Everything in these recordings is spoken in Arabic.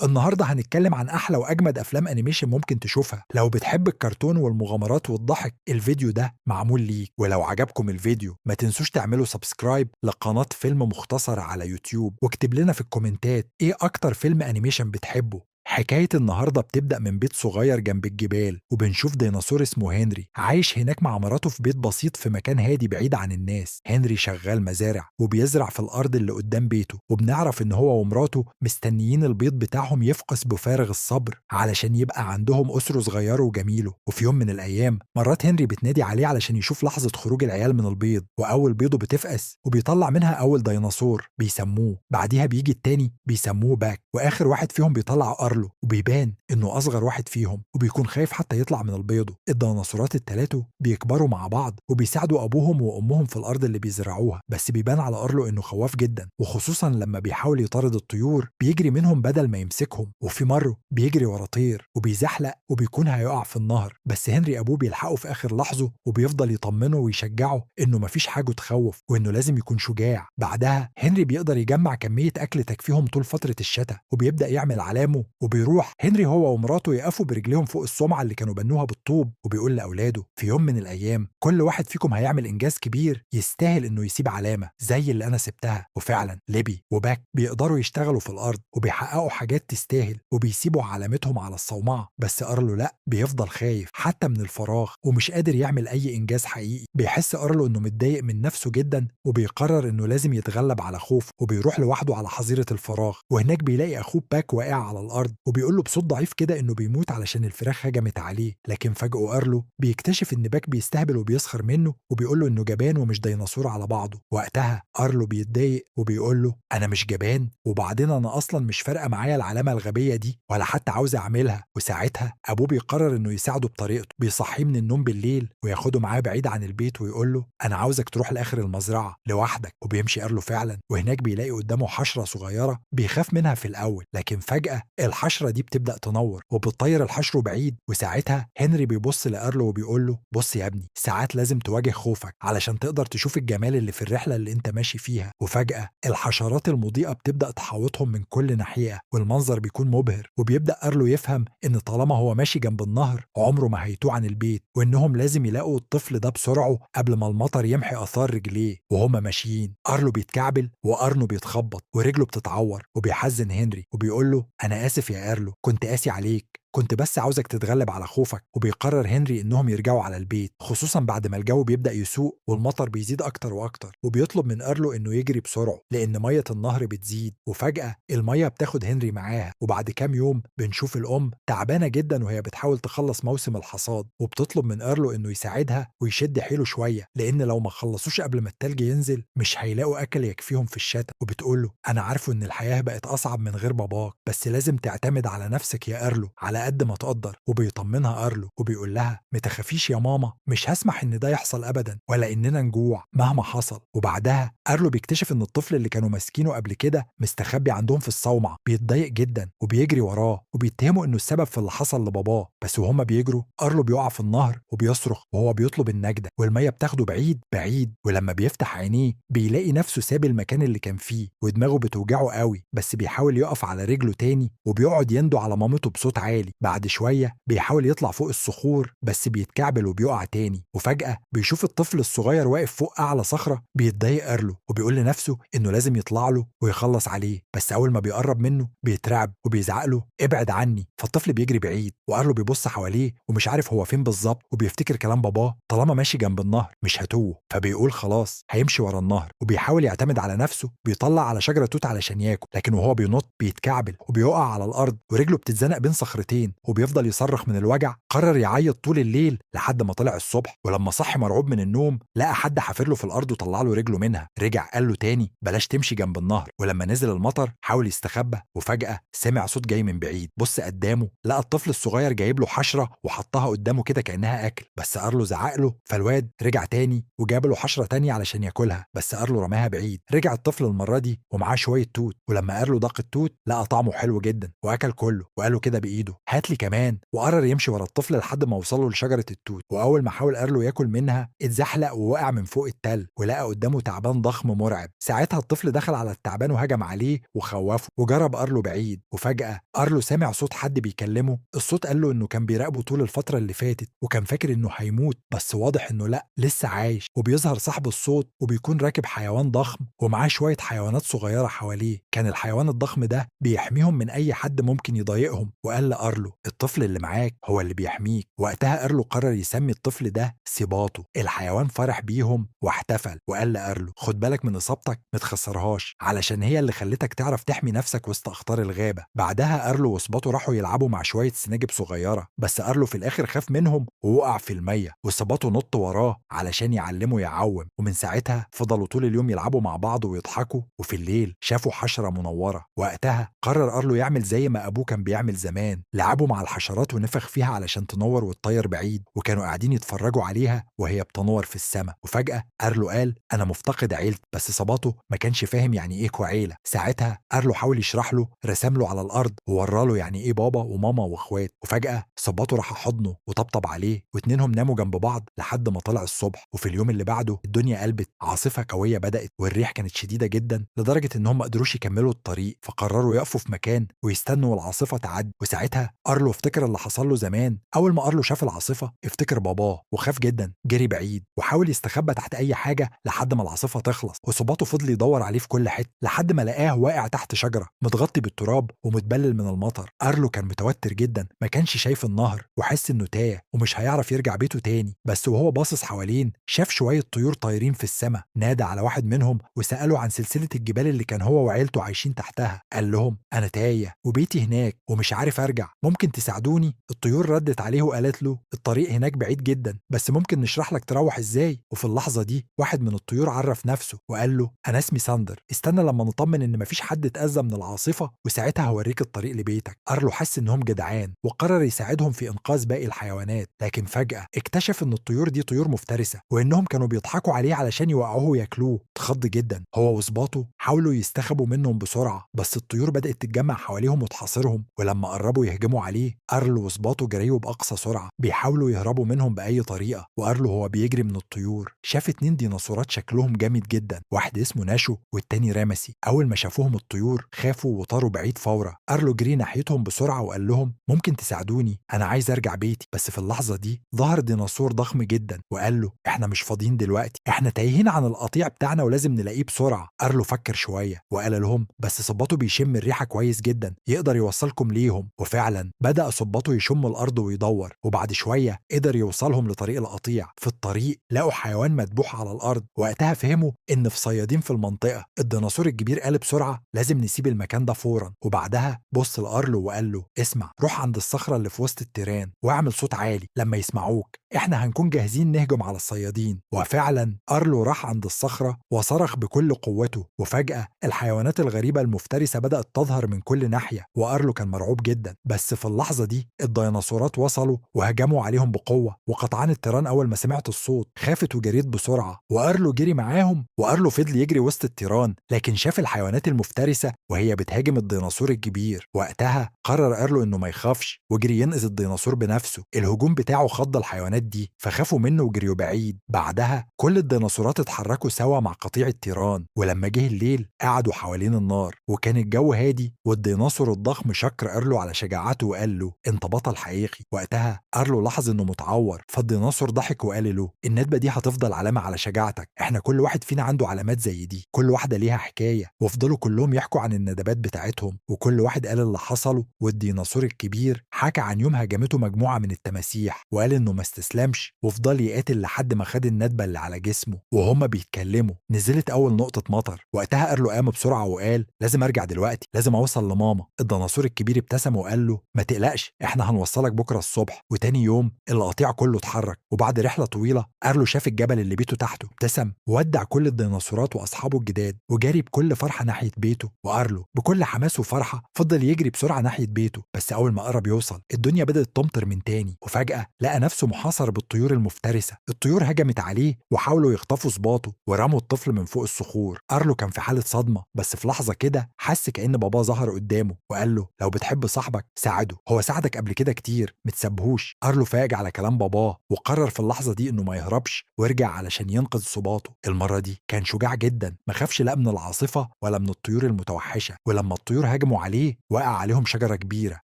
النهاردة هنتكلم عن أحلى وأجمد أفلام أنيميشن ممكن تشوفها. لو بتحب الكرتون والمغامرات والضحك الفيديو ده معمول ليك. ولو عجبكم الفيديو ما تنسوش تعملوا سبسكرايب لقناة فيلم مختصر على يوتيوب، واكتب لنا في الكومنتات إيه أكتر فيلم أنيميشن بتحبه. حكاية النهاردة بتبدأ من بيت صغير جنب الجبال، وبنشوف ديناصور اسمه هنري عايش هناك مع مراته في بيت بسيط في مكان هادي بعيد عن الناس. هنري شغال مزارع وبيزرع في الأرض اللي قدام بيته، وبنعرف إن هو ومراته مستنيين البيض بتاعهم يفقس بفارغ الصبر علشان يبقى عندهم أسرة صغيره وجميله. وفي يوم من الأيام مرات هنري بتنادي عليه علشان يشوف لحظة خروج العيال من البيض، وأول بيضه بتفقس وبيطلع منها أول ديناصور بيسموه. بعديها بيجي التاني بيسموه باك، وآخر واحد فيهم بيطلع أرلو، وبيبان إنه أصغر واحد فيهم وبيكون خايف حتى يطلع من البيضة. الديناصورات التلاتة بيكبروا مع بعض وبيساعدوا أبوهم وأمهم في الأرض اللي بيزرعوها، بس بيبان على أرلو إنه خواف جدا، وخصوصا لما بيحاول يطارد الطيور بيجري منهم بدل ما يمسكهم. وفي مرة بيجري ورا طير وبيزحلق وبيكون هيقع في النهر، بس هنري أبوه بيلحقه في آخر لحظة وبيفضل يطمنه ويشجعه إنه مفيش حاجة تخوف وإنه لازم يكون شجاع. بعدها هنري بيقدر يجمع كمية أكل تكفيهم طول فترة الشتاء، وبيبدأ يعمل علامه، وبيروح هنري هو ومراته يقفوا برجليهم فوق السمعة اللي كانوا بنوها بالطوب، وبيقول لأولاده في يوم من الأيام كل واحد فيكم هيعمل إنجاز كبير يستاهل إنه يسيب علامة زي اللي أنا سبتها. وفعلا ليبي وباك بيقدروا يشتغلوا في الأرض وبيحققوا حاجات تستاهل وبيسيبوا علامتهم على الصومعة، بس أرلو لأ، بيفضل خايف حتى من الفراغ ومش قادر يعمل أي إنجاز حقيقي. بيحس أرلو إنه متضايق من نفسه جدا، وبيقرر إنه لازم يتغلب على خوف، وبيروح لوحده على حظيرة الفراغ، وهناك بيلاقي أخوه باك واقع على الأرض، وبيقول له بصوت ضعيف كده إنه بيموت علشان الفراخ هجمت عليه. لكن فجأة أرلو بيكتشف إن باك بيستهبل وبيسخر منه، وبيقول له إنه جبان ومش ديناصور على بعضه. وقتها أرلو بيتضايق وبيقول له أنا مش جبان، وبعدين أنا أصلا مش فارقة معايا العلامة الغبية دي ولا حتى عاوز أعملها. وساعتها أبوه بيقرر إنه يساعده بطريقته، بيصحيه من النوم بالليل وياخده معاه بعيد عن البيت ويقول له أنا عاوزك تروح لآخر المزرعة لوحدك. وبيمشي أرلو فعلا، وهناك بيلاقي قدامه حشرة صغيرة بيخاف منها في الأول، لكن فجأة الحشرة دي بتبدأ تنور وبتطير الحشر بعيد. وساعتها هنري بيبص لأرلو وبيقول له بص يا ابني، ساعات لازم تواجه خوفك علشان تقدر تشوف الجمال اللي في الرحلة اللي انت ماشي فيها. وفجأة الحشرات المضيئة بتبدأ تحاوطهم من كل ناحية، والمنظر بيكون مبهر، وبيبدأ أرلو يفهم إن طالما هو ماشي جنب النهر عمره ما هيتوه عن البيت، وإنهم لازم يلاقوا الطفل ده بسرعه قبل ما المطر يمحي آثار رجليه. وهما ماشيين أرلو بيتكعبل وأرنو بيتخبط ورجله بتتعور، وبيحزن هنري وبيقول له أنا آسف يا أرلو، كنت قاسي عليك، كنت بس عاوزك تتغلب على خوفك. وبيقرر هنري انهم يرجعوا على البيت، خصوصا بعد ما الجو بيبدأ يسوء والمطر بيزيد اكتر واكتر، وبيطلب من ارلو انه يجري بسرعه لان ميه النهر بتزيد. وفجأة الميه بتاخد هنري معاها، وبعد كام يوم بنشوف الام تعبانه جدا وهي بتحاول تخلص موسم الحصاد، وبتطلب من ارلو انه يساعدها ويشد حيله شويه لان لو ما خلصوش قبل ما التلج ينزل مش هيلاقوا اكل يكفيهم في الشتاء. وبتقول له انا عارفه ان الحياه بقت اصعب من غير باباك، بس لازم تعتمد على نفسك يا ارلو على قد ما تقدر. وبيطمنها أرلو وبيقول لها متخافيش يا ماما، مش هسمح إن ده يحصل أبدا ولا إننا نجوع مهما حصل. وبعدها أرلو بيكتشف إن الطفل اللي كانوا ماسكينه قبل كده مستخبي عندهم في الصومعة، بيتضايق جدا وبيجري وراه وبيتهموا إنه السبب في اللي حصل لباباه. بس وهما بيجروا أرلو بيقع في النهر وبيصرخ وهو بيطلب النجدة، والمية بتاخده بعيد بعيد، ولما بيفتح عينيه بيلاقي نفسه ساب المكان اللي كان فيه ودماغه بتوجعه قوي، بس بيحاول يقف على رجله تاني وبيقعد يندو على مامته بصوت عالي. بعد شوية بيحاول يطلع فوق الصخور بس بيتكعبل وبيقع تاني. وفجأة بيشوف الطفل الصغير واقف فوق أعلى صخرة. بيتضايق أرلو وبيقول لنفسه إنه لازم يطلع له ويخلص عليه، بس أول ما بيقرب منه بيترعب وبيزعق له ابعد عني. فالطفل بيجري بعيد، وأرلو بيبص حواليه ومش عارف هو فين بالظبط، وبيفتكر كلام باباه طالما ماشي جنب النهر مش هتوه، فبيقول خلاص هيمشي ورا النهر. وبيحاول يعتمد على نفسه، بيطلع على شجرة توت علشان ياكل، لكن وهو بينط بيتكعبل وبيقع على الأرض ورجله بتتزنق بين صخرتين، وبيفضل يصرخ من الوجع. قرر يعيط طول الليل لحد ما طلع الصبح، ولما صحي مرعوب من النوم لقى حد حافر له في الارض وطلع له رجله منها. رجع قال له تاني بلاش تمشي جنب النهر، ولما نزل المطر حاول يستخبى، وفجأة سمع صوت جاي من بعيد. بص قدامه لقى الطفل الصغير جايب له حشرة وحطها قدامه كده كأنها أكل، بس أرلو زعق له، فالواد رجع تاني وجاب له حشرة تانية علشان ياكلها، بس أرلو رماها بعيد. رجع الطفل المرة دي ومعاه شوية توت، ولما أرلو داق التوت لقى طعمه حلو جدا وأكل كله، وقال له كده بإيده هاتلي كمان، وقرر يمشي ورا الطفل لحد ما وصله لشجرة التوت. وأول ما حاول أرلو ياكل منها اتزحلق ووقع من فوق التل، ولقى قدامه تعبان ضخم مرعب. ساعتها الطفل دخل على التعبان وهجم عليه وخوفه وجرب أرلو بعيد. وفجأة أرلو سمع صوت حد بيكلمه. الصوت قال له إنه كان بيراقبه طول الفترة اللي فاتت، وكان فاكر إنه هيموت، بس واضح إنه لأ، لسه عايش. وبيظهر صاحب الصوت وبيكون راكب حيوان ضخم ومعاه شوية حيوانات صغيرة حواليه. كان الحيوان الضخم ده بيحميهم من أي حد ممكن يضايقهم. وقال لأرلو الطفل اللي معاك هو اللي بيحميك. وقتها أرلو قرر يسمي الطفل ده سيباطو. الحيوان فرح بيهم واحتفل، وقال لأرلو خد بالك من إصابتك، متخسرهاش، علشان هي اللي خلتك تعرف تحمي نفسك وسط أخطار الغابة. بعدها أرلو وسيباطو راحوا يلعبوا مع شوية سناجب صغيرة، بس أرلو في الآخر خاف منهم ووقع في المية، وسيباطو نط وراه علشان يعلمه يعوم. ومن ساعتها فضلوا طول اليوم يلعبوا مع بعض ويضحكوا. وفي الليل شافوا حشرة منورة. وقتها قرر أرلو يعمل زي ما أبوه كان بيعمل زمان، لعبوا مع الحشرات ونفخ فيها علشان تنور وتطير بعيد. وكانوا قاعدين يتفرجوا عليها وهي بتنور في السماء. وفجأة أرلو قال أنا مفتقد عيلتي، بس سيباطو ما كانش فاهم يعني إيه عيلة. ساعتها أرلو حاول يشرح له، رسم له على الأرض ووراله يعني إيه بابا وماما وإخوات. وفجأة سيباطو راح حضنه وطبطب عليه، واتنينهم ناموا جنب بعض لحد ما طلع الصبح. وفي اليوم اللي بعده الدنيا قلبت، عاصفة قوية بدأت والريح كانت شديدة جدا لدرجة إنهم ما قدروش يكملوا الطريق. فقرروا يقفوا في مكان ويستنوا العاصفة تعدي. وساعتها أرلو افتكر اللي حصل له زمان. أول ما أرلو شاف العاصفة افتكر باباه وخاف جدا، جري بعيد وحاول يستخبى تحت أي حاجة لحد ما العاصفة تخلص. وسيباطو فضل يدور عليه في كل حتة لحد ما لقاه واقع تحت شجرة متغطي بالتراب ومتبلل من المطر. أرلو كان متوتر جدا، ما كانش شايف النهر وحس إنه تاه ومش هيعرف يرجع بيته تاني. بس وهو باصص حوالين شاف شوية طيور طايرين في السماء. نادى على واحد منهم وسأله عن سلسلة الجبال اللي كان هو وعيلته عايشين تحتها. قال لهم أنا تايه وبيتي هناك ومش عارف أرجع، ممكن تساعدوني؟ الطيور ردت عليه وقالت له الطريق هناك بعيد جدا، بس ممكن نشرح لك تروح إزاي. وفي اللحظة دي واحد من الطيور عرف نفسه وقال له أنا اسمي ساندر، استنى لما نطمن إن مفيش حد اتأذى من العاصفة وساعتها هوريك الطريق لبيتك. أرلو حس إنهم جدعان وقرر يساعدهم في إنقاذ باقي الحيوانات. لكن فجأة اكتشف إن الطيور دي طيور مفترسة وإنهم كانوا بيضحكوا عليه علشان يوقعوه وياكلوه. اتخض جدا هو وسباطه، حاولوا يستخبوا منهم بسرعة، بس الطيور بدأت تتجمع حواليهم وتحاصرهم. ولما قربوا يهجموا عليه أرلو وسباطه جريوا بأقصى سرعة بيحاولوا يهربوا منهم بأي طريقة. وأرلو هو بيجري من الطيور شاف 2 ديناصورات شكلهم جامد جدا، واحد اسمه ناشو والتاني رامسي. أول ما شافوهم الطيور خافوا وطاروا بعيد فورا. أرلو جري ناحيتهم بسرعة وقال لهم ممكن تساعدوني، أنا عايز أرجع بيتي. بس في اللحظة دي ظهر ديناصور ضخم جدا وقال له احنا مش فاضيين دلوقتي، احنا تايهين عن القطيع بتاعنا ولازم نلاقيه بسرعة. أرلو فكر شوية وقال لهم بس صباطه بيشم الريحة كويس جدا، يقدر يوصلكم ليهم. وفعلا بدأ صباطه يشم الأرض ويدور، وبعد شوية قدر يوصلهم لطريق القطيع. في الطريق لقوا حيوان مدبوح على الأرض. وقتها فهموا إن في صيادين في المنطقة. الديناصور الكبير قال بسرعة لازم نسيب المكان ده فورا. وبعدها بص لأرلو وقال له اسمع، روح عند الصخرة اللي في وسط التيران واعمل صوت عالي، لما يسمعوك احنا هنكون جاهزين نهجم على الصيادين. وفعلا أرلو راح عند الصخرة وصرخ بكل قوته، وفجأة الحيوانات الغريبة المفترسة بدأت تظهر من كل ناحية. وأرلو كان مرعوب جدا، بس في اللحظة دي الديناصورات وصلوا وهجموا عليهم بقوة. وقطعان التيران أول ما سمعت الصوت خافت وجريت بسرعة، وأرلو جري معاهم. وأرلو فضل يجري وسط التيران لكن شاف الحيوانات المفترسة وهي بتهاجم الديناصور الكبير. وقتها قرر أرلو إنه ما يخافش وجري ينقذ الديناصور بنفسه. الهجوم بتاعه خض الحيوانات دي فخافوا منه وجريوا بعيد. بعدها كل الديناصورات اتحركوا سوا مع قطيع التيران، ولما جه الليل قعدوا حوالين النار وكان الجو هادي. والديناصور الضخم شكر أرلو على شجاعته وقال له انت بطل حقيقي. وقتها أرلو لاحظ انه متعور، فالديناصور ضحك وقال له الندبة دي هتفضل علامة على شجاعتك، احنا كل واحد فينا عنده علامات زي دي، كل واحدة ليها حكاية. وفضلوا كلهم يحكوا عن الندبات بتاعتهم وكل واحد قال اللي حصله. والديناصور الكبير حكى عن يوم هجمته مجموعة من التماسيح وقال انه ما استسلمش وفضل يقاتل لحد ما خد الندبة اللي على جسمه. وهما بيتكلموا نزلت أول نقطة مطر. وقتها أرلو قام بسرعة وقال لازم أرجع دلوقتي، لازم أوصل لماما. الديناصور الكبير ابتسم وقال له ما تقلقش، احنا هنوصلك بكرة الصبح. وتاني يوم القطيع كله اتحرك، وبعد رحلة طويلة أرلو شاف الجبل اللي بيته تحته، ابتسم وودع كل الديناصورات وأصحابه الجداد وجري بكل فرحة ناحية بيته. وأرلو بكل حماس وفرحة فضل يجري بسرعة ناحية بيته. بس أول ما قرب يوصل الدنيا بدأت تمطر من تاني، وفجأة لقى نفسه محاصر بالطيور المفترسة. الطيور هجمت عليه وحاولوا يخطفوا صباطه ورموا الطفل من فوق الصخور. أرلو كان في حالة صدمة، بس في لحظة كده حس كأن باباه ظهر قدامه وقال له لو بتحب صاحبك ساعده يساعده، هو ساعدك قبل كده كتير، متسابهوش. أرلو فاجأ على كلام باباه وقرر في اللحظة دي إنه ما يهربش ويرجع علشان ينقذ صباطه. المرة دي كان شجاع جدا، ما خافش لا من العاصفة ولا من الطيور المتوحشة، ولما الطيور هاجموا عليه وقع عليهم شجرة كبيرة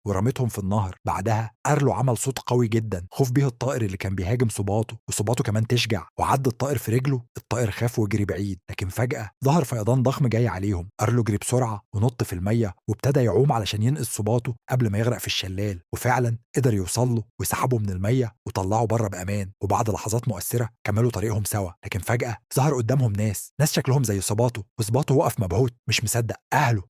ورمتهم في النهر. بعدها أرلو عمل صوت قوي جدا خوف بيه الطائر اللي كان بيهاجم صباطه، وصباطه كمان تشجع وعد الطائر في رجله. الطائر خاف وجري بعيد، لكن فجأة ظهر فيضان ضخم جاي عليهم. أرلو جري بسرعة ونط في المية وابتدى يعوم علشان ينقذ صباطه قبل ما يغرق في الشلال، وفعلا قدر يوصل له وسحبه من المية وطلعه بره بأمان. وبعد لحظات مؤثرة كملوا طريقهم سوا، لكن فجأة ظهر قدامهم ناس شكلهم زي صباطه، وصباطه وقف مبهوت مش مصدق.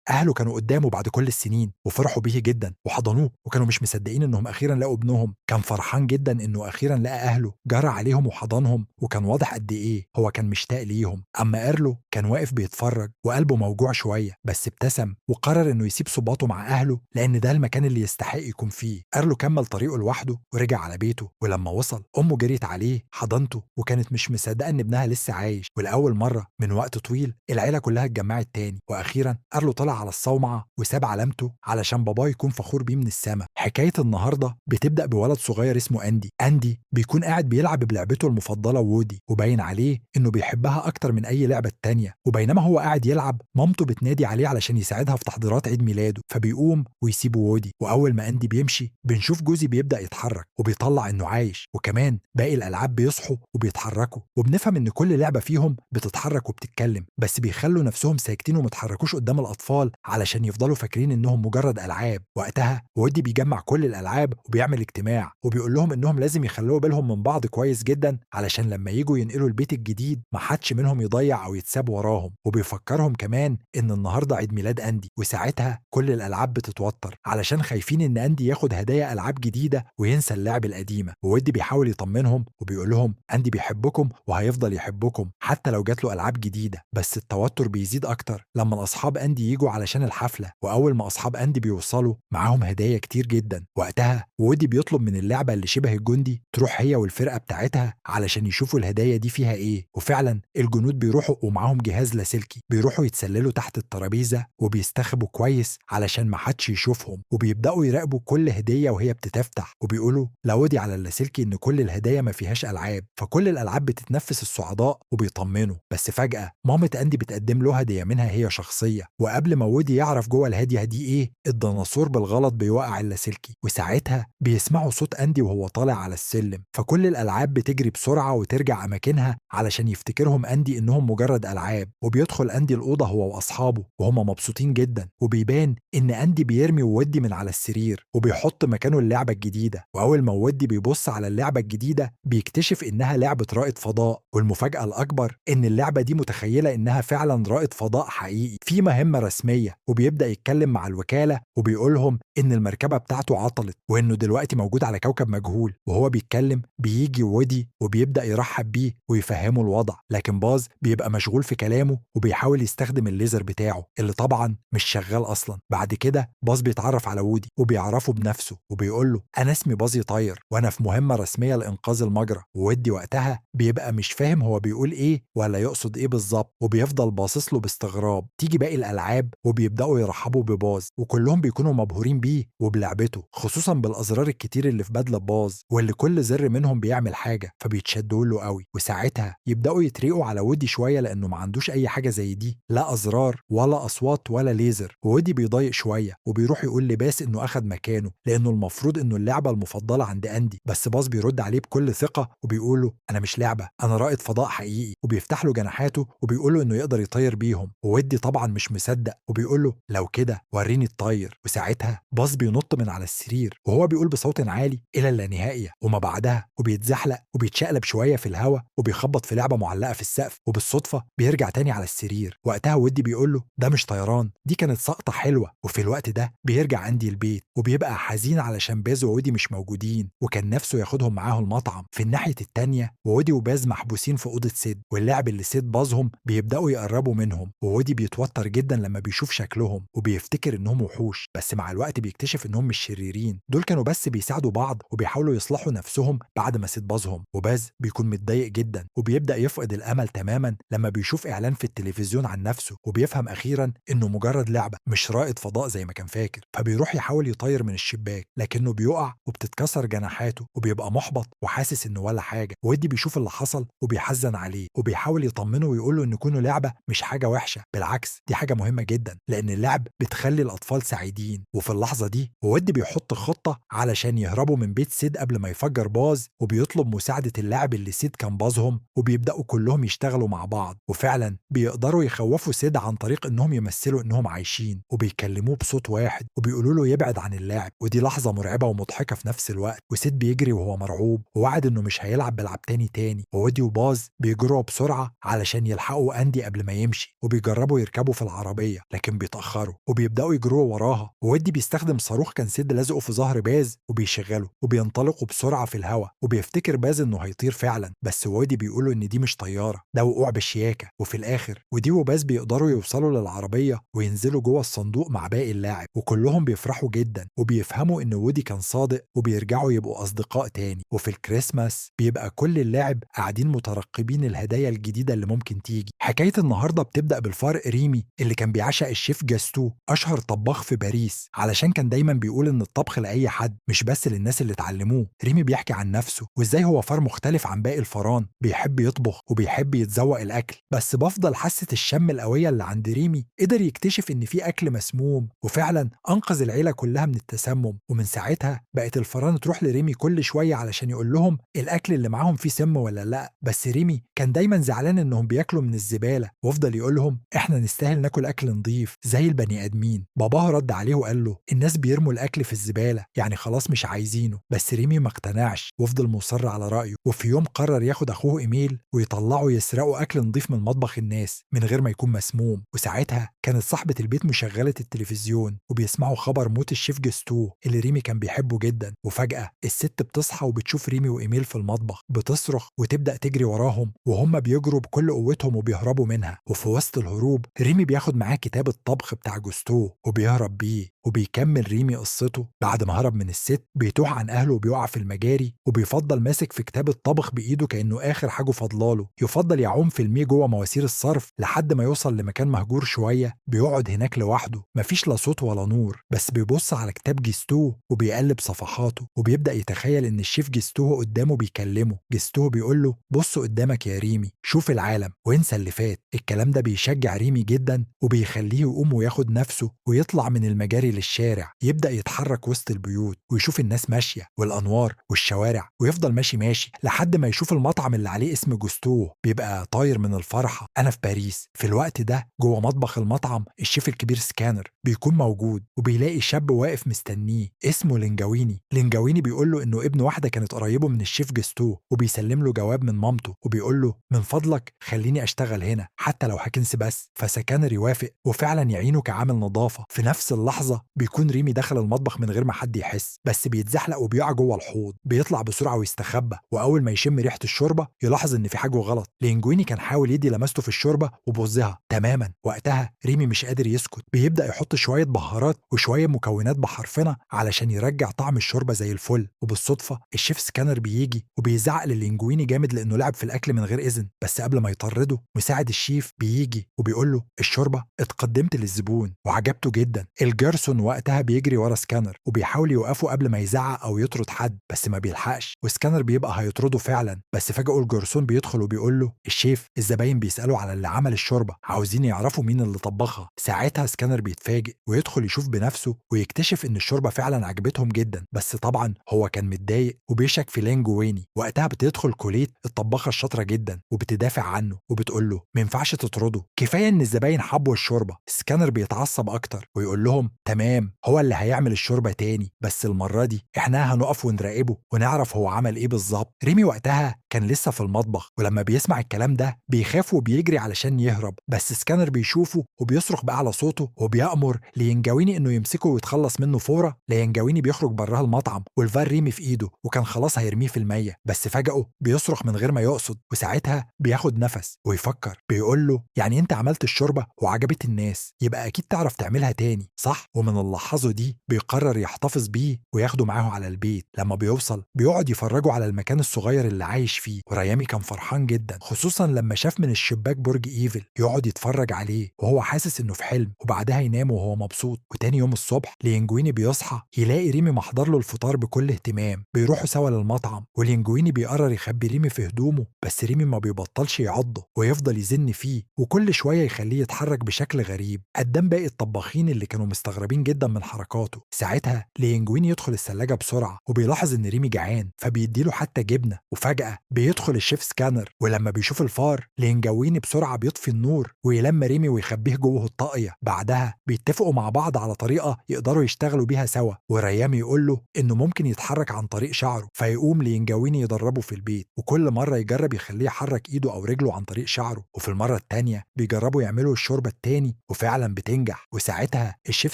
أهله كانوا قدامه بعد كل السنين وفرحوا بيه جدا وحضنوه، وكانوا مش مصدقين إنهم أخيرا لقوا ابنهم. كان فرحان جدا إنه أخيرا لقى أهله، جرى عليهم وحضنهم، وكان واضح قد إيه هو كان مشتاق ليهم. أما أرلو كان واقف بيتفرج وقلبه موجوع شوية، بس ابتسم وقرر إنه يسيب صباطه مع أهله لأن ده المكان اللي يستحق يكون فيه. أرلو كمل طريقه لوحده ورجع على بيته، ولما وصل أمه جريت عليه حضنته وكانت مش مصدقة إن ابنها لسه عايش. ولأول مرة من وقت طويل العيلة كلها اتجمعت تاني، وأخيرا أرلو طلع على الصومعة وساب علامته علشان باباه يكون فخور بيه من السما. حكاية النهاردة بتبدأ بولد صغير اسمه أندي بيكون قاعد بيلعب بلعبته المفضلة وودي، وباين عليه إنه بيحبها أكتر من أي لعبة تانية. وبينما هو قاعد يلعب مامته بتنادي عليه علشان يساعدها في تحضيرات عيد ميلاده، فبيقوم ويسيب وودي. وأول ما أندي بيمشي بنشوف جوزي بيبدأ يتحرك وبيطلع إنه عايش، وكمان باقي الألعاب بيصحوا وبيتحركوا، وبنفهم إن كل لعبة فيهم بتتحرك وبتتكلم، بس بيخلوا نفسهم ساكتين ومتحركوش قدام الأطفال علشان يفضلوا فاكرين إنهم مجرد ألعاب. وقتها وودي بيجمع كل الألعاب وبيعمل اجتماع وبيقول لهم إنهم لازم يخلوا بالهم من بعض كويس جدا علشان لما يجوا ينقلوا البيت الجديد ما حدش منهم يضيع أو يتساب وراهم. وبيفكرهم كمان إن النهاردة عيد ميلاد أندي، وساعتها كل الألعاب بتتوتر علشان خايفين إن أندي ياخد هدايا ألعاب جديدة وينسى اللعب القديمة. وودي بيحاول يطمنهم وبيقول لهم أندي بيحبكم وهيفضل يحبكم حتى لو جات له ألعاب جديدة. بس التوتر بيزيد أكتر لما أصحاب أندي يجوا علشان الحفلة، وأول ما أصحاب أندي بيوصلوا معاهم هدايا كتير جدا. وقتها وودي بيطلب من اللعبة اللي شبه الجندي تروح هي والفرقة بتاعتها علشان يشوفوا الهدايا دي فيها إيه. وفعلا الجنود بيروحوا ومعاهم جهاز لاسلكي، بيروحوا يتسللوا تحت الترابيزة وبيستخبوا كويس علشان ما حدش يشوفهم، وبيبدأوا يراقبوا كل هدية وهي بتتفتح، وبيقولوا لودي على اللاسلكي إن كل الهدايا ما فيهاش ألعاب، فكل الألعاب بتتنفس السعداء وبيطمنوا. بس فجأة مامة أندي بتقدم له هدية منها هي شخصية، وقبل ما وودي يعرف جوه الهدية دي إيه الديناصور بالغلط بيوقع اللاسلكي. وساعتها بيسمعوا صوت أندي وهو طالع على السلم، فكل الألعاب بتجري بسرعة وترجع أماكنها علشان يفتكرهم أندي إنهم مجرد ألعاب. وبيدخل أندي الأوضة هو وأصحابه وهم مبسوطين جدا، وبيبان إن أندي بيرمي وودي من على السرير وبيحط مكانه اللعبة الجديدة. وأول ما وودي بيبص على اللعبة الجديدة بيكتشف إنها لعبة رائد فضاء، والمفاجأة الأكبر إن اللعبة دي متخيلة إنها فعلا رائد فضاء حقيقي في مهمة رسمية. وبيبدأ يتكلم مع الوكالة وبيقولهم إن المركبة بتاعته عطلت وإنه دلوقتي موجود على كوكب مجهول. وهو بيتكلم بيجي وودي وبيبدأ يرحب بيه ويفهمه الوضع، لكن باز بيبقى مشغول في كلامه وبيحاول يستخدم الليزر بتاعه اللي طبعا مش شغال أصلا. بعد كده باز بيتعرف على وودي وبيعرفه بنفسه وبيقول له أنا اسمي باز طاير وأنا في مهمة رسمية لإنقاذ المجرى. وودي وقتها بيبقى مش فاهم هو بيقول إيه ولا يقصد إيه بالظبط، وبيفضل باصص له باستغراب. تيجي باقي الألعاب وبيبدأوا يرحبوا بباز وكلهم بيكونوا مبهورين بيه وبلعبته، خصوصا بالأزرار الكتير اللي في بدلة باز واللي كل زر منهم بيعمل حاجة، فبيتشدوا له قوي. وساعتها يبدأوا يتريقوا على وودي شوية لأنه ما عندوش أي حاجة زي دي، لا أزرار ولا أصوات ولا ليزر. وودي بيضايق شوية وبيروح يقول لباس إنه أخد مكانه لأنه المفروض إنه اللعبة المفضلة عند أندي، بس باز بيرد عليه بكل ثقة وبيقول له أنا مش لعبة، أنا رائد فضاء حقيقي، وبيفتح له جناحاته وبيقول له إنه يقدر يطير بيهم. وودي طبعا مش مصدق وبيقول له لو كده وريني الطير. وساعتها باز بينط من على السرير وهو بيقول بصوت عالي إلى اللانهائية وما بعدها، وبيتزحلق وبيتشقلب شوية في الهواء وبيخبط في لعبة معلقة في السقف، وبالصدفة بيرجع تاني على السرير. وقتها ودي بيقول له ده مش طيران، دي كانت سقطة حلوة. وفي الوقت ده بيرجع أندي البيت وبيبقى حزين علشان باز وودي مش موجودين، وكان نفسه ياخدهم معاه المطعم. في الناحية التانية وودي وباز محبوسين في أوضة سيد، واللعب اللي سيد بازهم بيبدأوا يقربوا منهم، وودي بيتوتر جدا لما بيشوف شكلهم وبيفتكر إنهم وحوش، بس مع الوقت بيكتشف إنهم مش شريرين، دول كانوا بس بيساعدوا بعض وبيحاولوا يصلحوا نفسهم بعد ما سيد بازهم. وباز بيكون متضايق جدا وبيبدأ يفقد الأمل تماما لما بيشوف إعلان في التلفزيون عن نفسه، وبيفهم أخيرا إنه مجرد لعبة مش رائد فضاء زي ما كان فاكر، فبيروح يحاول يطير طاير من الشباك، لكنه بيقع وبتتكسر جناحاته وبيبقى محبط وحاسس إنه ولا حاجة. ودي بيشوف اللي حصل وبيحزن عليه وبيحاول يطمنه ويقوله إن كونه لعبة مش حاجة وحشة، بالعكس دي حاجة مهمة جدا، لأن اللعب بتخلي الأطفال سعيدين. وفي اللحظة دي ودي بيحط خطة علشان يهربوا من بيت سيد قبل ما يفجر باز، وبيطلب مساعدة اللاعب اللي سيد كان باظهم، وبيبدأوا كلهم يشتغلوا مع بعض. وفعلا بيقدروا يخوفوا سيد عن طريق إنهم يمثلوا إنهم عايشين، وبيكلموه بصوت واحد وبيقولوا له يبعد عن اللاعب. ودي لحظة مرعبة ومضحكة في نفس الوقت، وسيد بيجري وهو مرعوب ووعد إنه مش هيلعب بلعب تاني. وودي وباز بيجروا بسرعة علشان يلحقوا أندي قبل ما يمشي، وبيجربوا يركبوا في العربية لكن بيتأخروا وبيبدأوا يجروا وراها. وودي بيستخدم صاروخ كان سيد لازقه في ظهر باز وبيشغله، وبينطلقوا بسرعة في الهواء، وبيفتكر باز إنه هيطير فعلا، بس وودي بيقوله إن دي مش طيارة، ده وقوع بشياكة. وفي الآخر ودي وباز بيقدروا يوصلوا للعربية وينزلوا جوه الصندوق مع باقي اللاعب، وكلهم بيفرحوا جدا وبيفهموا إن وودي كان صادق، وبيرجعوا يبقوا أصدقاء تاني. وفي الكريسماس بيبقى كل اللاعب قاعدين مترقبين الهدايا الجديدة اللي ممكن تيجي. حكاية النهاردة بتبدأ بالفار ريمي اللي كان بيعشق الشيف جاستو، أشهر طباخ في باريس، علشان كان دايما بيقول إن الطبخ لأي حد مش بس للناس اللي اتعلموه. ريمي بيحكي عن نفسه وإزاي هو فار مختلف عن باقي الفاران، بيحب يطبخ وبيحب يتذوق الأكل، بس بفضل حاسة الشم القوية اللي عند ريمي قدر يكتشف إن في أكل مسموم، وفعلا أنقذ العيلة كلها من التسمم. ومن ساعتها بقت الفاران تروح لريمي كل شوية علشان يقول لهم الأكل اللي معاهم فيه سم ولا لأ، بس ريمي كان دايما زعلان إنهم بياكلوا من الزبالة، وافضل يقول لهم إحنا نستاهل ناكل أكل نضيف زي البني آدمين. باباه رد عليه وقال له الناس بيرموا الأكل في الزبالة، يعني خلاص مش عايزينه، بس ريمي ما اقتنعش وفضل مصر على رأيه. وفي يوم قرر ياخد أخوه إيميل ويطلعوا يسرقوا أكل نضيف من مطبخ الناس من غير ما يكون مسموم. وساعتها كانت صاحبة البيت مشغلة التلفزيون وبيسمعوا خبر موت الشيف جستو اللي ريمي كان بيحبه جدا. وفجأة الست بتصحى وبتشوف ريمي وإيميل في المطبخ، بتصرخ وتبدأ تجري وراهم وهم بيجروا بكل قوتهم وبيهربوا منها. وفي وسط الهروب ريمي بياخد معاه كتاب الطبخ بتاع جستو وبيهرب بيه. وبيكمل ريمي قصته بعد ما هرب من الست، بيتوه عن أهله وبيقع في المجاري، وبيفضل ماسك في كتاب الطبخ بإيده كأنه آخر حاجة فضلاله. يفضل يعوم في الميه جوه مواسير الصرف لحد ما يوصل لمكان مهجور شوية، بيقعد هناك لوحده، مفيش لا صوت ولا نور، بس بيبص على كتاب جستو وبيقلب صفحاته، وبيبدأ يتخيل إن الشيف جستو قدامه بيكلمه. جستو بيقول له بص قدامك يا ريمي، شوف العالم وانسى اللي فات. الكلام ده بيشجع ريمي جدا وبيخليه يقوم وياخد نفسه ويطلع من المجاري للشارع، يبدأ يتحرك وسط البيوت ويشوف الناس ماشية والأنوار والشوارع، ويفضل ماشي لحد ما يشوف المطعم اللي عليه اسم جستو. بيبقى طاير من الفرحة. أنا في باريس. في الوقت ده جوه مطبخ المطعم الشيف الكبير سكانر بيكون موجود، وبيلاقي شاب واقف مستنيه اسمه لينجاويني. لينجاويني بيقول له إنه ابن واحدة كانت قريبه من الشيف جستو، وبيسلم له جواب من مامته وبيقول له من فضلك خليني أشتغل هنا حتى لو هكنس بس. فسكانر يوافق وفعلا يعينه كعامل نظافة. في نفس اللحظة بيكون ريمي دخل المطبخ من غير ما حد يحس، بس بيتزحلق وبيقع جوه الحوض. بيطلع بسرعة ويستخبى، وأول ما يشم ريحة الشوربة يلاحظ إن في حاجة غلط. لينجويني كان حاول يدي لمسته في الشوربة وبوظها تماما. وقتها ريمي مش قادر يسكت، بيبدأ يحط شوية بهارات وشوية مكونات بحرفنة علشان يرجع طعم الشوربة زي الفل. وبالصدفة الشيف سكانر بيجي وبيزعق للينجويني جامد لأنه لعب في الأكل من غير إذن، بس قبل ما يطرده مساعد الشيف بيجي وبيقول له الشوربة اتقدمت للزبون وعجبته جدا. الجارسون وقتها بيجري ورا سكانر وبيحاول يوقفه قبل ما يزعق أو يطرد حد، بس ما بيلحقش، وسكانر بيبقى هيطرده فعلا. بس فجأة الجارسون بيدخل وبيقول له الشيف الزباين بيسألوا على اللي عمل الشوربة، عاوزين يعرفوا مين اللي طبخها. ساعتها سكانر بيتفاجئ ويدخل يشوف بنفسه ويكتشف ان الشوربة فعلا عجبتهم جدا، بس طبعا هو كان متضايق وبيشك في لينجويني. وقتها بتدخل كوليت الطباخة الشاطرة جدا وبتدافع عنه وبتقول له ما ينفعش تطرده، كفاية ان الزباين حبوا الشوربة. سكانر بيتعصب اكتر ويقول لهم تمام هو اللي هيعمل الشوربة تاني، بس المرة دي احنا هنقف ونراقبه ونعرف هو عمل ايه بالظبط. ريمي وقتها كان لسه في المطبخ، ولما بيسمع الكلام ده بيخاف وبيجري علشان يهرب، بس سكانر بيشوفه وبيصرخ بأعلى صوته وبيأمر لينجاويني انه يمسكه ويتخلص منه فورا. لينجاويني بيخرج براها المطعم والفار ريمي في ايده وكان خلاص هيرميه في المية، بس فجأة بيصرخ من غير ما يقصد، وساعتها بياخد نفس ويفكر. بيقول له يعني انت عملت الشوربة وعجبت الناس، يبقى اكيد تعرف تعملها تاني صح؟ ومن اللحظة دي بيقرر يحتفظ بيه وياخده معاه على البيت. لما بيوصل بيقعد يفرجه على المكان الصغير اللي عايش فيه، وريامي كان فرحان جدا خصوصا لما شاف من الشباك برج ايفل يقعد يتفرج عليه وهو حاسس انه في حلم، وبعدها ينام وهو مبسوط. وتاني يوم الصبح لينجويني لينجويني بيصحى يلاقي ريمي محضر له الفطار بكل اهتمام، بيروحوا سوا للمطعم ولينجويني بيقرر يخبي ريمي في هدومه، بس ريمي ما بيبطلش يعضه ويفضل يزن فيه وكل شوية يخليه يتحرك بشكل غريب قدام باقي الطباخين اللي كانوا مستغربين جدا من حركاته. ساعتها لينجويني يدخل الثلاجة بسرعة وبيلاحظ ان ريمي جعان فبيديله حتى جبنة، وفجأة بيدخل الشيف سكانر ولما بيشوف الفار لينجويني بسرعة بيطفي النور ويلم ريمي ويخبيه جوه الطاقية. بعدها بيتفقوا مع بعض على طريقة يقدروا يشتغلوا بيها سوا، وريام يقول له انه ممكن يتحرك عن طريق شعره، فيقوم لينجويني يدربه في البيت وكل مرة يجرب يخليه يحرك ايده او رجله عن طريق شعره، وفي المرة التانية بيجربوا يعملوا الشوربة التاني وفعلا بتنجح. وساعتها الشيف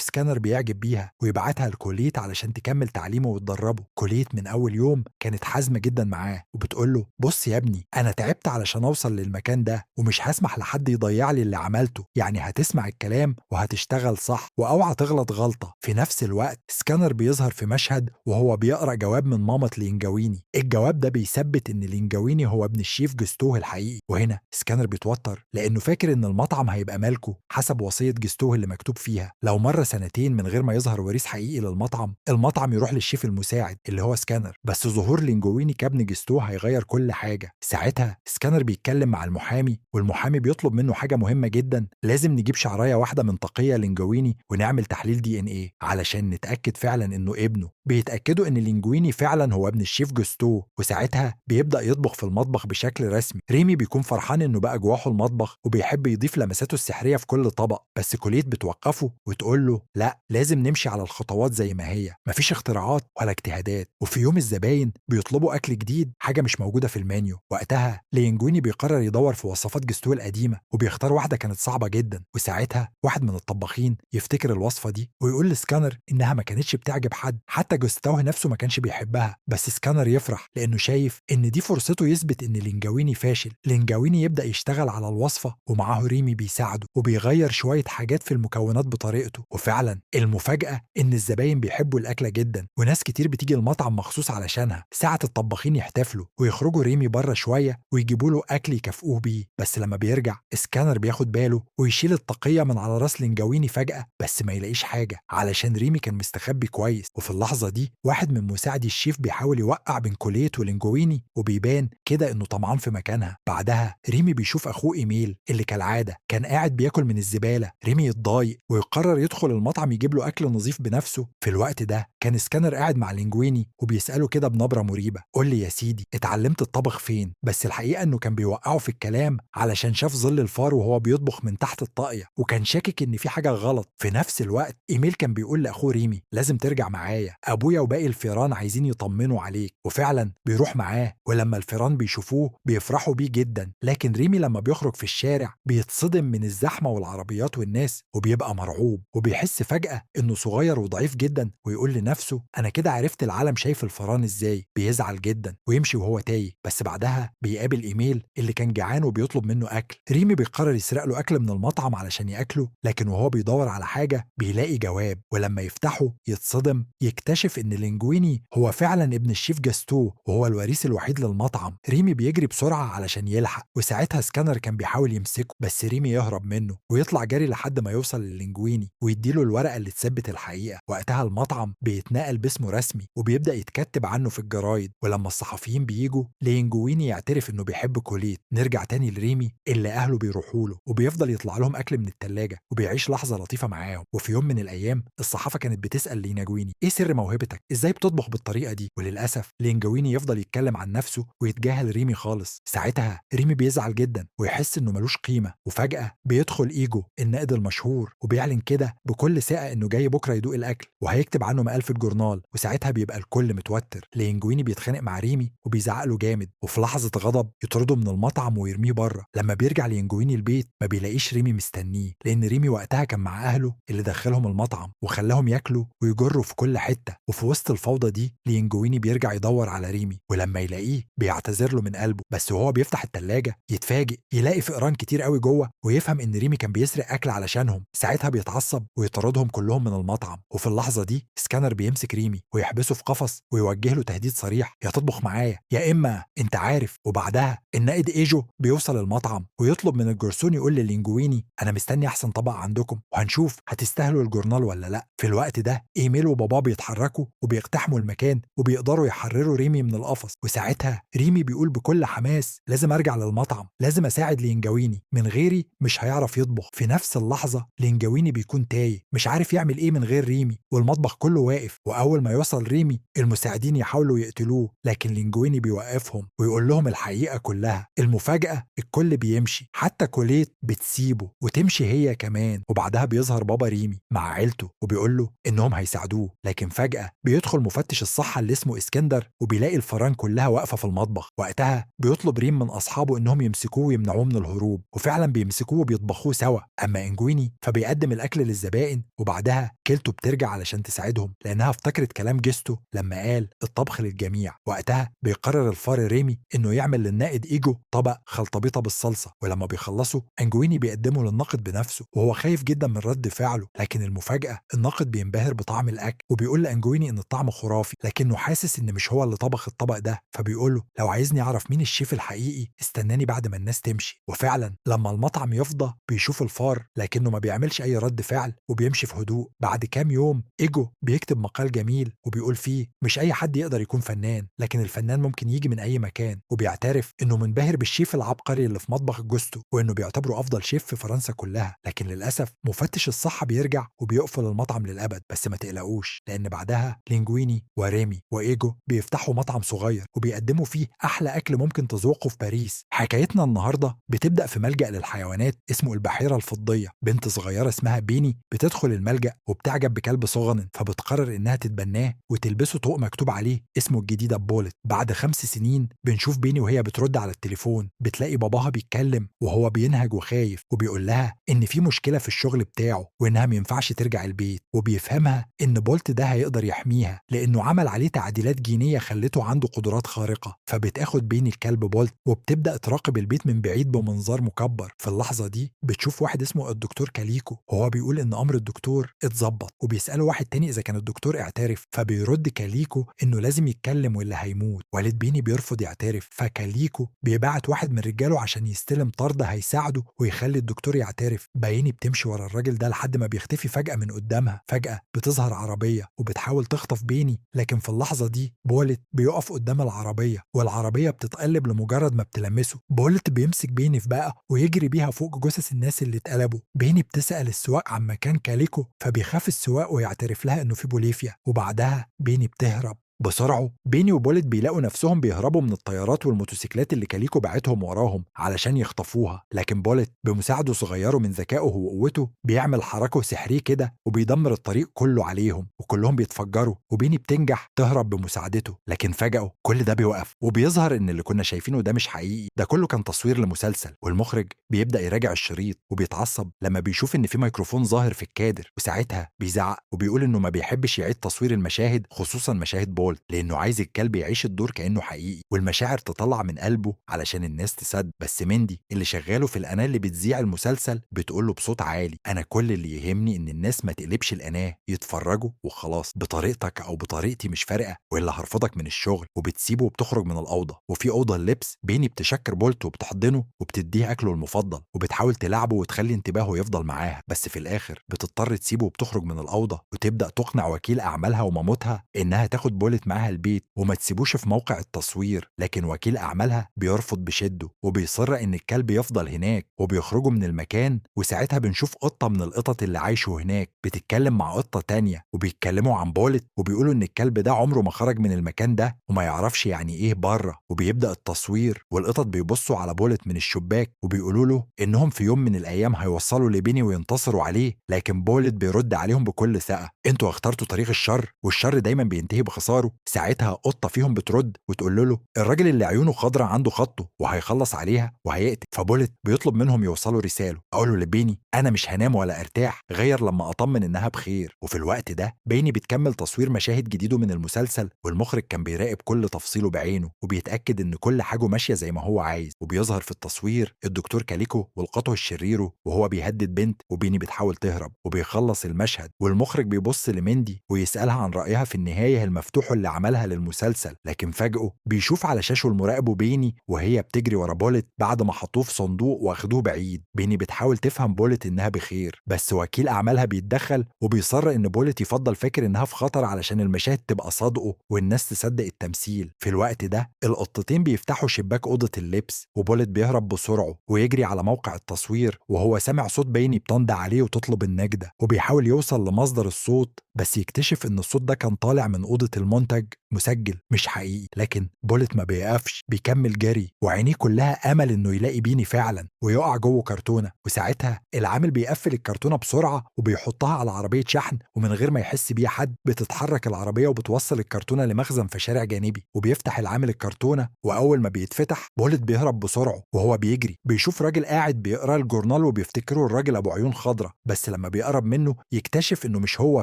سكانر بيعجب بيها ويبعتها لكوليت علشان تكمل تعليمه وتدربه. كوليت من اول يوم كانت حازمة جدا معاه وبتقول له بص يا ابني انا تعبت علشان اوصل للمكان ده ومش هسمح لحد يضيع لي اللي عملته، يعني هتسمع الكلام وهتشتغل صح واوعى تغلط غلطة. في نفس الوقت سكانر بيظهر في مشهد وهو بيقرأ جواب من مامة لينجويني. الجواب ده بيثبت ان لينجويني هو ابن الشيف جستوه الحقيقي، وهنا سكانر بيتوتر لانه فاكر ان المطعم هيبقى مالكه حسب وصية جستوه اللي مكتوب فيها لو مر سنتين من غير ما يظهر وريث حقيقي للمطعم المطعم يروح للشيف المساعد اللي هو سكانر. بس ظهور لينجويني كابن جستوه هيغير كل حاجة. ساعتها سكانر بيتكلم مع المحامي والمحامي بيطلب منه حاجة مهمة جدا، لازم نجيب شعراية واحدة من طاقية لينجويني ونعمل تحليل DNA علشان نتأكد فعلا انه ابنه. بيتأكدوا ان لينجويني فعلا هو ابن الشيف جستوه، وساعتها بيبدأ يطبخ في المطبخ بشكل رسمي. ريمي بيكون فرحان انه بقى جواحه المطبخ وبيحب يضيف لمساته السحرية في كل طبق، بس كوليت بتوقفه وتقول له لا لازم نمشي على الخطوات زي ما هي، مفيش اختراعات ولا اجتهادات. وفي يوم الزباين بيطلبوا اكل جديد حاجة مش موجودة في المنيو، وقتها لينجويني بيقرر يدور في وصفات جستوه القديمة وبيختار واحدة كانت صعبة جدا، وساعتها واحد من الطباخين يفتكر الوصفة دي ويقول لسكانر انها ما كانتش بتعجب حد، حتى جستوه نفسه ما كانش بيحبها. بس سكانر يفرح لانه شايف ان دي فرصته يثبت ان لينجويني فاشل. لينجويني يبدأ يشتغل على الوصفة ومعاه ريمي بيساعده وبيغير شوية حاجات في المكونات بطريقته، وفعلا المفاجأة ان الزباين بيحبوا الاكلة جدا وناس كتير بتيجي المطعم مخصوص علشانها. ساعة الطباخين يحتفلوا ويخرجوا ريمي بره شوية ويجيبوا له اكل يكافئوه بيه، بس لما بيرجع سكانر بياخد باله ويشيل الطاقية من على راس لينجويني فجأة بس ما يلاقيش حاجة علشان ريمي كان مستخبي كويس. وفي اللحظة دي واحد من مساعدي الشيف بيحاول يوقع بين كوليت ولينجويني وبيبان كده انه طمعان في مكانها. بعدها ريمي بيشوف اخوه ايميل اللي كالعادة كان قاعد بياكل من الزبالة. ريمي يتضايق ويقرر يدخل المطعم يجيب له اكل نظيف بنفسه. في الوقت ده كان سكانر قاعد مع لينجويني وبيسأله كده بنبرة مريبة قول لي يا سيدي اتعلمت الطبخ فين؟ بس الحقيقة انه كان بيوقعه في الكلام علشان شاف ظل الفار وهو بيطبخ من تحت الطاقية وكان شاكك ان في حاجة غلط. في نفس الوقت ايميل كان بيقول لاخوه ريمي لازم ترجع معايا، ابويا وباقي الفيران عايزين يطمنوا عليك. وفعلا بيروح معاه ولما الفيران بيشوفوه بيفرحوا بيه جدا، لكن ريمي لما بيخرج في الشارع بيتصدم من الزحمة والعربيات والناس وبيبقى مرعوب وبيحس فجأة انه صغير وضعيف جدا ويقول لنفسه انا كده عرفت العالم شايف الفيران ازاي. بيزعل جدا ويمشي وهو تايه، بس بعدها بيقابل ايميل اللي كان جعان وبيطلب منه اكل. ريمي بيقرر يسرق له اكل من المطعم علشان ياكله، لكن وهو بيدور على حاجة بيلاقي جواب ولما يفتحه يتصدم يكتشف ان لينجويني هو فعلا ابن الشيف جاستوه وهو الوريث الوحيد للمطعم. ريمي بيجري بسرعة علشان يلحق وساعتها سكانر كان بيحاول يمسكه بس ريمي يهرب منه ويطلع جري لحد ما يوصل للينجويني ويديله الورقة اللي تثبت الحقيقة. وقتها المطعم بيتنقل باسمه رسمي وبيبدأ يتكتب عنه في الجرايد، ولما الصحفيين بييجوا لينجويني يعترف انه بيحب كوليت. نرجع تاني لريمي اللي اهله بيروحوا له وبيفضل يطلع لهم اكل من التلاجة وبيعيش لحظة لطيفة معاهم. وفي يوم من الايام الصحافة كانت بتسأل لينجويني ايه سر موهبتك؟ ازاي بتطبخ بالطريقة دي؟ وللاسف لينجويني يفضل يتكلم عن نفسه ويتجاهل ريمي خالص. ساعتها ريمي بيزعل جدا ويحس انه ملوش قيمة، وفجأة بيدخل ايجو الناقد المشهور وبيعلن كده بكل ثقة انه جاي بكرة يدوق الاكل وهيكتب عنه مقال في الجورنال. وساعتها بيبقى الكل متوتر. لينجويني بيتخانق مع ريمي وبيزعق له جامد وفي لحظة غضب يطرده من المطعم ويرميه بره. لما بيرجع لينجويني البيت ما بيلاقيش ريمي مستنيه لان ريمي وقتها كان مع اهله اللي دخلهم المطعم وخلاهم ياكلوا ويجروا في كل حتة. وفي وسط الفوضى دي لينجويني بيرجع يدور على ريمي ولما يلاقيه بيعتذر له من قلبه، بس وهو بيفتح التلاجة يتفاجئ يلاقي فئران كتير قوي جوه ويفهم ان ريمي كان بيسرق اكل علشانهم. ساعتها بيتعصب ويطردهم كلهم من المطعم. وفي اللحظة دي سكانر بيمسك ريمي ويحبسه في قفص ويوجه له تهديد صريح يا تطبخ معايا يا اما انت عارف. وبعدها النائد ايجو بيوصل المطعم ويطلب من الجرسون يقول للينجويني انا مستني احسن طبق عندكم وهنشوف هتستاهلوا الجورنال ولا لا. في الوقت ده إيميل وباباه بيتحركوا وبيقتحموا المكان وبيقدروا يحرروا ريمي من القفص، وساعتها ريمي بيقول بكل حماس لازم أرجع للمطعم، لازم أساعد لينجويني، من غيري مش هيعرف يطبخ. في نفس اللحظة لينجويني بيكون تايه مش عارف يعمل إيه من غير ريمي، والمطبخ كله واقف. وأول ما يوصل ريمي المساعدين يحاولوا يقتلوه، لكن لينجويني بيوقفهم ويقول لهم الحقيقة كلها. المفاجأة الكل بيمشي، حتى كوليت بتسيبه وتمشي هي كمان. وبعدها بيظهر بابا ريمي مع عيلته وبيقول له إنهم هيساعدوه، لكن فجأة بيدخل مفتش الصحة اللي اسمه اسكندر وبيلاقي الفئران كلها واقفة في المطبخ. وقتها بيطلب ريم من أصحابه إنهم يمسكوه ويمنعوه من الهروب، وفعلا بيمسكوه وبيطبخوه سوا. أما إنجويني فبيقدم الأكل للزبائن، وبعدها كيلتو بترجع علشان تساعدهم لأنها افتكرت كلام جيستو لما قال الطبخ للجميع. وقتها بيقرر الفار ريمي إنه يعمل للنائد إيجو طبق خلطبيطة بالصلصة، ولما بيخلصوا إنجويني بيقدمه للناقد بنفسه وهو خايف جدا من رد فعله. لكن المفاجأة الناقد بينبهر بطعم الأكل وبيقول لإنجويني إن الطعم خرافي، لكنه حاسس إن مش هو اللي طبخ الطبق ده. فبيقول له لو عايزني أعرف مين الشيف الحقيقي استناني بعد ما الناس تمشي. وفعلا لما المطعم يفضى بيشوف الفار لكنه ما بيعملش أي رد فعل وبيمشي في هدوء. بعد كام يوم إيجو بيكتب مقال جميل وبيقول فيه مش أي حد يقدر يكون فنان، لكن الفنان ممكن يجي من أي مكان. وبيعترف إنه منبهر بالشيف العبقري اللي في مطبخ جوستو وإنه بيعتبره أفضل شيف في فرنسا كلها. لكن للأسف مفتش الصحة بيرجع وبيقفل المطعم للأبد. بس ما تقلقوش لأن بعدها لينجويني وريمي وإيجو بيفتحوا مطعم صغير وبيقدموا فيه أحلى أكل ممكن تذوقه في باريس. حكايتنا النهاردة بتبدأ في ملجأ للحيوانات اسمه البحيرة الفضية. بنت صغيرة اسمها بيني بتدخل الملجأ وبتعجب بكلب صغنن، فبتقرر إنها تتبناه وتلبسه طوق مكتوب عليه اسمه الجديدة بولت. بعد 5 سنين بنشوف بيني وهي بترد على التليفون، بتلاقي باباها بيتكلم وهو بينهج وخايف وبيقول لها إن في مشكلة في الشغل بتاعه وإنها مينفعش ترجع البيت. وبيفهمها إن بولت ده هيقدر يحميها لأنه عمل عليه تعديلات جينية خلته عنده قدرات خارقة. فبتاخد بيني الكلب بولت وبتبدأ تراقب البيت من بعيد بمنظار مكبر. في اللحظة دي بتشوف واحد اسمه الدكتور كاليكو وهو بيقول إن أمر الدكتور اتظبط، وبيسأله واحد تاني إذا كان الدكتور اعترف. فبيرد كاليكو إنه لازم يتكلم واللي هيموت. والد بيني بيرفض يعترف، فكاليكو بيبعت واحد من رجاله عشان يستلم طردة هيساعده ويخلي الدكتور يعترف. بيني بتمشي ورا الراجل ده لحد ما بيختفي فجأة من قدامها. فجأة بتظهر عربية وبتحاول تخطف بيني، لكن في اللحظة دي بولت بيقف قدام العربية والعربية بتتقلب لمجرد ما بتلمسه. بولت بيمسك بيني في بقى ويجري بيها فوق جثث الناس اللي اتقلبوا. بيني بتسأل السواق عن مكان كاليكو فبيخاف السواق ويعترف لها انه في بوليفيا. وبعدها بيني بتهرب بسرعه. بيني وبولت بيلاقوا نفسهم بيهربوا من الطيارات والموتوسيكلات اللي كاليكو بعتهم وراهم علشان يخطفوها، لكن بولت بمساعده صغيره من ذكائه وقوته بيعمل حركه سحري كده وبيدمر الطريق كله عليهم وكلهم بيتفجروا. وبيني بتنجح تهرب بمساعدته، لكن فجأة كل ده بيوقف وبيظهر ان اللي كنا شايفينه ده مش حقيقي، ده كله كان تصوير لمسلسل. والمخرج بيبدأ يراجع الشريط وبيتعصب لما بيشوف ان في ميكروفون ظاهر في الكادر، وساعتها بيزعق وبيقول انه ما بيحبش يعيد تصوير المشاهد خصوصا مشاهد بولت لانه عايز الكلب يعيش الدور كانه حقيقي والمشاعر تطلع من قلبه علشان الناس تصدق. بس مندي اللي شغاله في القناه اللي بتذيع المسلسل بتقول له بصوت عالي انا كل اللي يهمني ان الناس ما تقلبش القناه، يتفرجوا وخلاص، بطريقتك او بطريقتي مش فارقه والا هرفضك من الشغل. وبتسيبه وبتخرج من الاوضه. وفي اوضه اللبس بيني بتشكر بولت وبتحضنه وبتديه اكله المفضل وبتحاول تلعبه وتخلي انتباهه يفضل معاها. بس في الاخر بتضطر تسيبه وبتخرج من الاوضه وتبدا تقنع وكيل اعمالها ومامتها انها تاخد بولت معاها البيت وما تسيبوش في موقع التصوير. لكن وكيل اعمالها بيرفض بشده وبيصر ان الكلب يفضل هناك وبيخرجوا من المكان. وساعتها بنشوف قطه من القطط اللي عايشوا هناك بتتكلم مع قطه تانية وبيتكلموا عن بولت وبيقولوا ان الكلب ده عمره ما خرج من المكان ده وما يعرفش يعني ايه بره. وبيبدا التصوير والقطط بيبصوا على بولت من الشباك وبيقولوا له انهم في يوم من الايام هيوصلوا لبيني وينتصروا عليه. لكن بولت بيرد عليهم بكل ثقه انتوا اخترتوا طريق الشر والشر دايما بينتهي بخساره. ساعتها قطه فيهم بترد وتقول له الراجل اللي عيونه خضرة عنده خطه وهيخلص عليها وهيقتل. فبولت بيطلب منهم يوصلوا رساله اقوله لبيني انا مش هنام ولا ارتاح غير لما اطمن انها بخير. وفي الوقت ده بيني بتكمل تصوير مشاهد جديده من المسلسل والمخرج كان بيراقب كل تفصيله بعينه وبيتاكد ان كل حاجه ماشيه زي ما هو عايز. وبيظهر في التصوير الدكتور كاليكو والقطه الشريره وهو بيهدد بنت وبيني بتحاول تهرب. وبيخلص المشهد والمخرج بيبص لمندي ويسالها عن رايها في النهايه المفتوح اللي عملها للمسلسل، لكن فجأة بيشوف على شاشه المراقب بيني وهي بتجري ورا بوليت بعد ما حطوه في صندوق واخدوه بعيد. بيني بتحاول تفهم بوليت إنها بخير، بس وكيل أعمالها بيتدخل وبيصر إن بوليت يفضل فاكر إنها في خطر علشان المشاهد تبقى صادقه والناس تصدق التمثيل. في الوقت ده القطتين بيفتحوا شباك أوضة اللبس وبوليت بيهرب بسرعه ويجري على موقع التصوير وهو سامع صوت بيني بتندع عليه وتطلب النجدة، وبيحاول يوصل لمصدر الصوت بس يكتشف إن الصوت ده كان طالع من أوضة المنتج مسجل مش حقيقي. لكن بوليت ما بيقفش، بيكمل جري وعينيه كلها أمل إنه يلاقي بيني فعلا ويقع جوه كرتونة. وساعتها العامل بيقفل الكرتونة بسرعة وبيحطها على عربية شحن، ومن غير ما يحس بيها حد بتتحرك العربية وبتوصل الكرتونة لمخزن في شارع جانبي. وبيفتح العامل الكرتونة، وأول ما بيتفتح بوليت بيهرب بسرعه وهو بيجري بيشوف راجل قاعد بيقرا الجورنال وبيفتكره الراجل أبو عيون خضرة، بس لما بيقرب منه يكتشف إنه مش هو،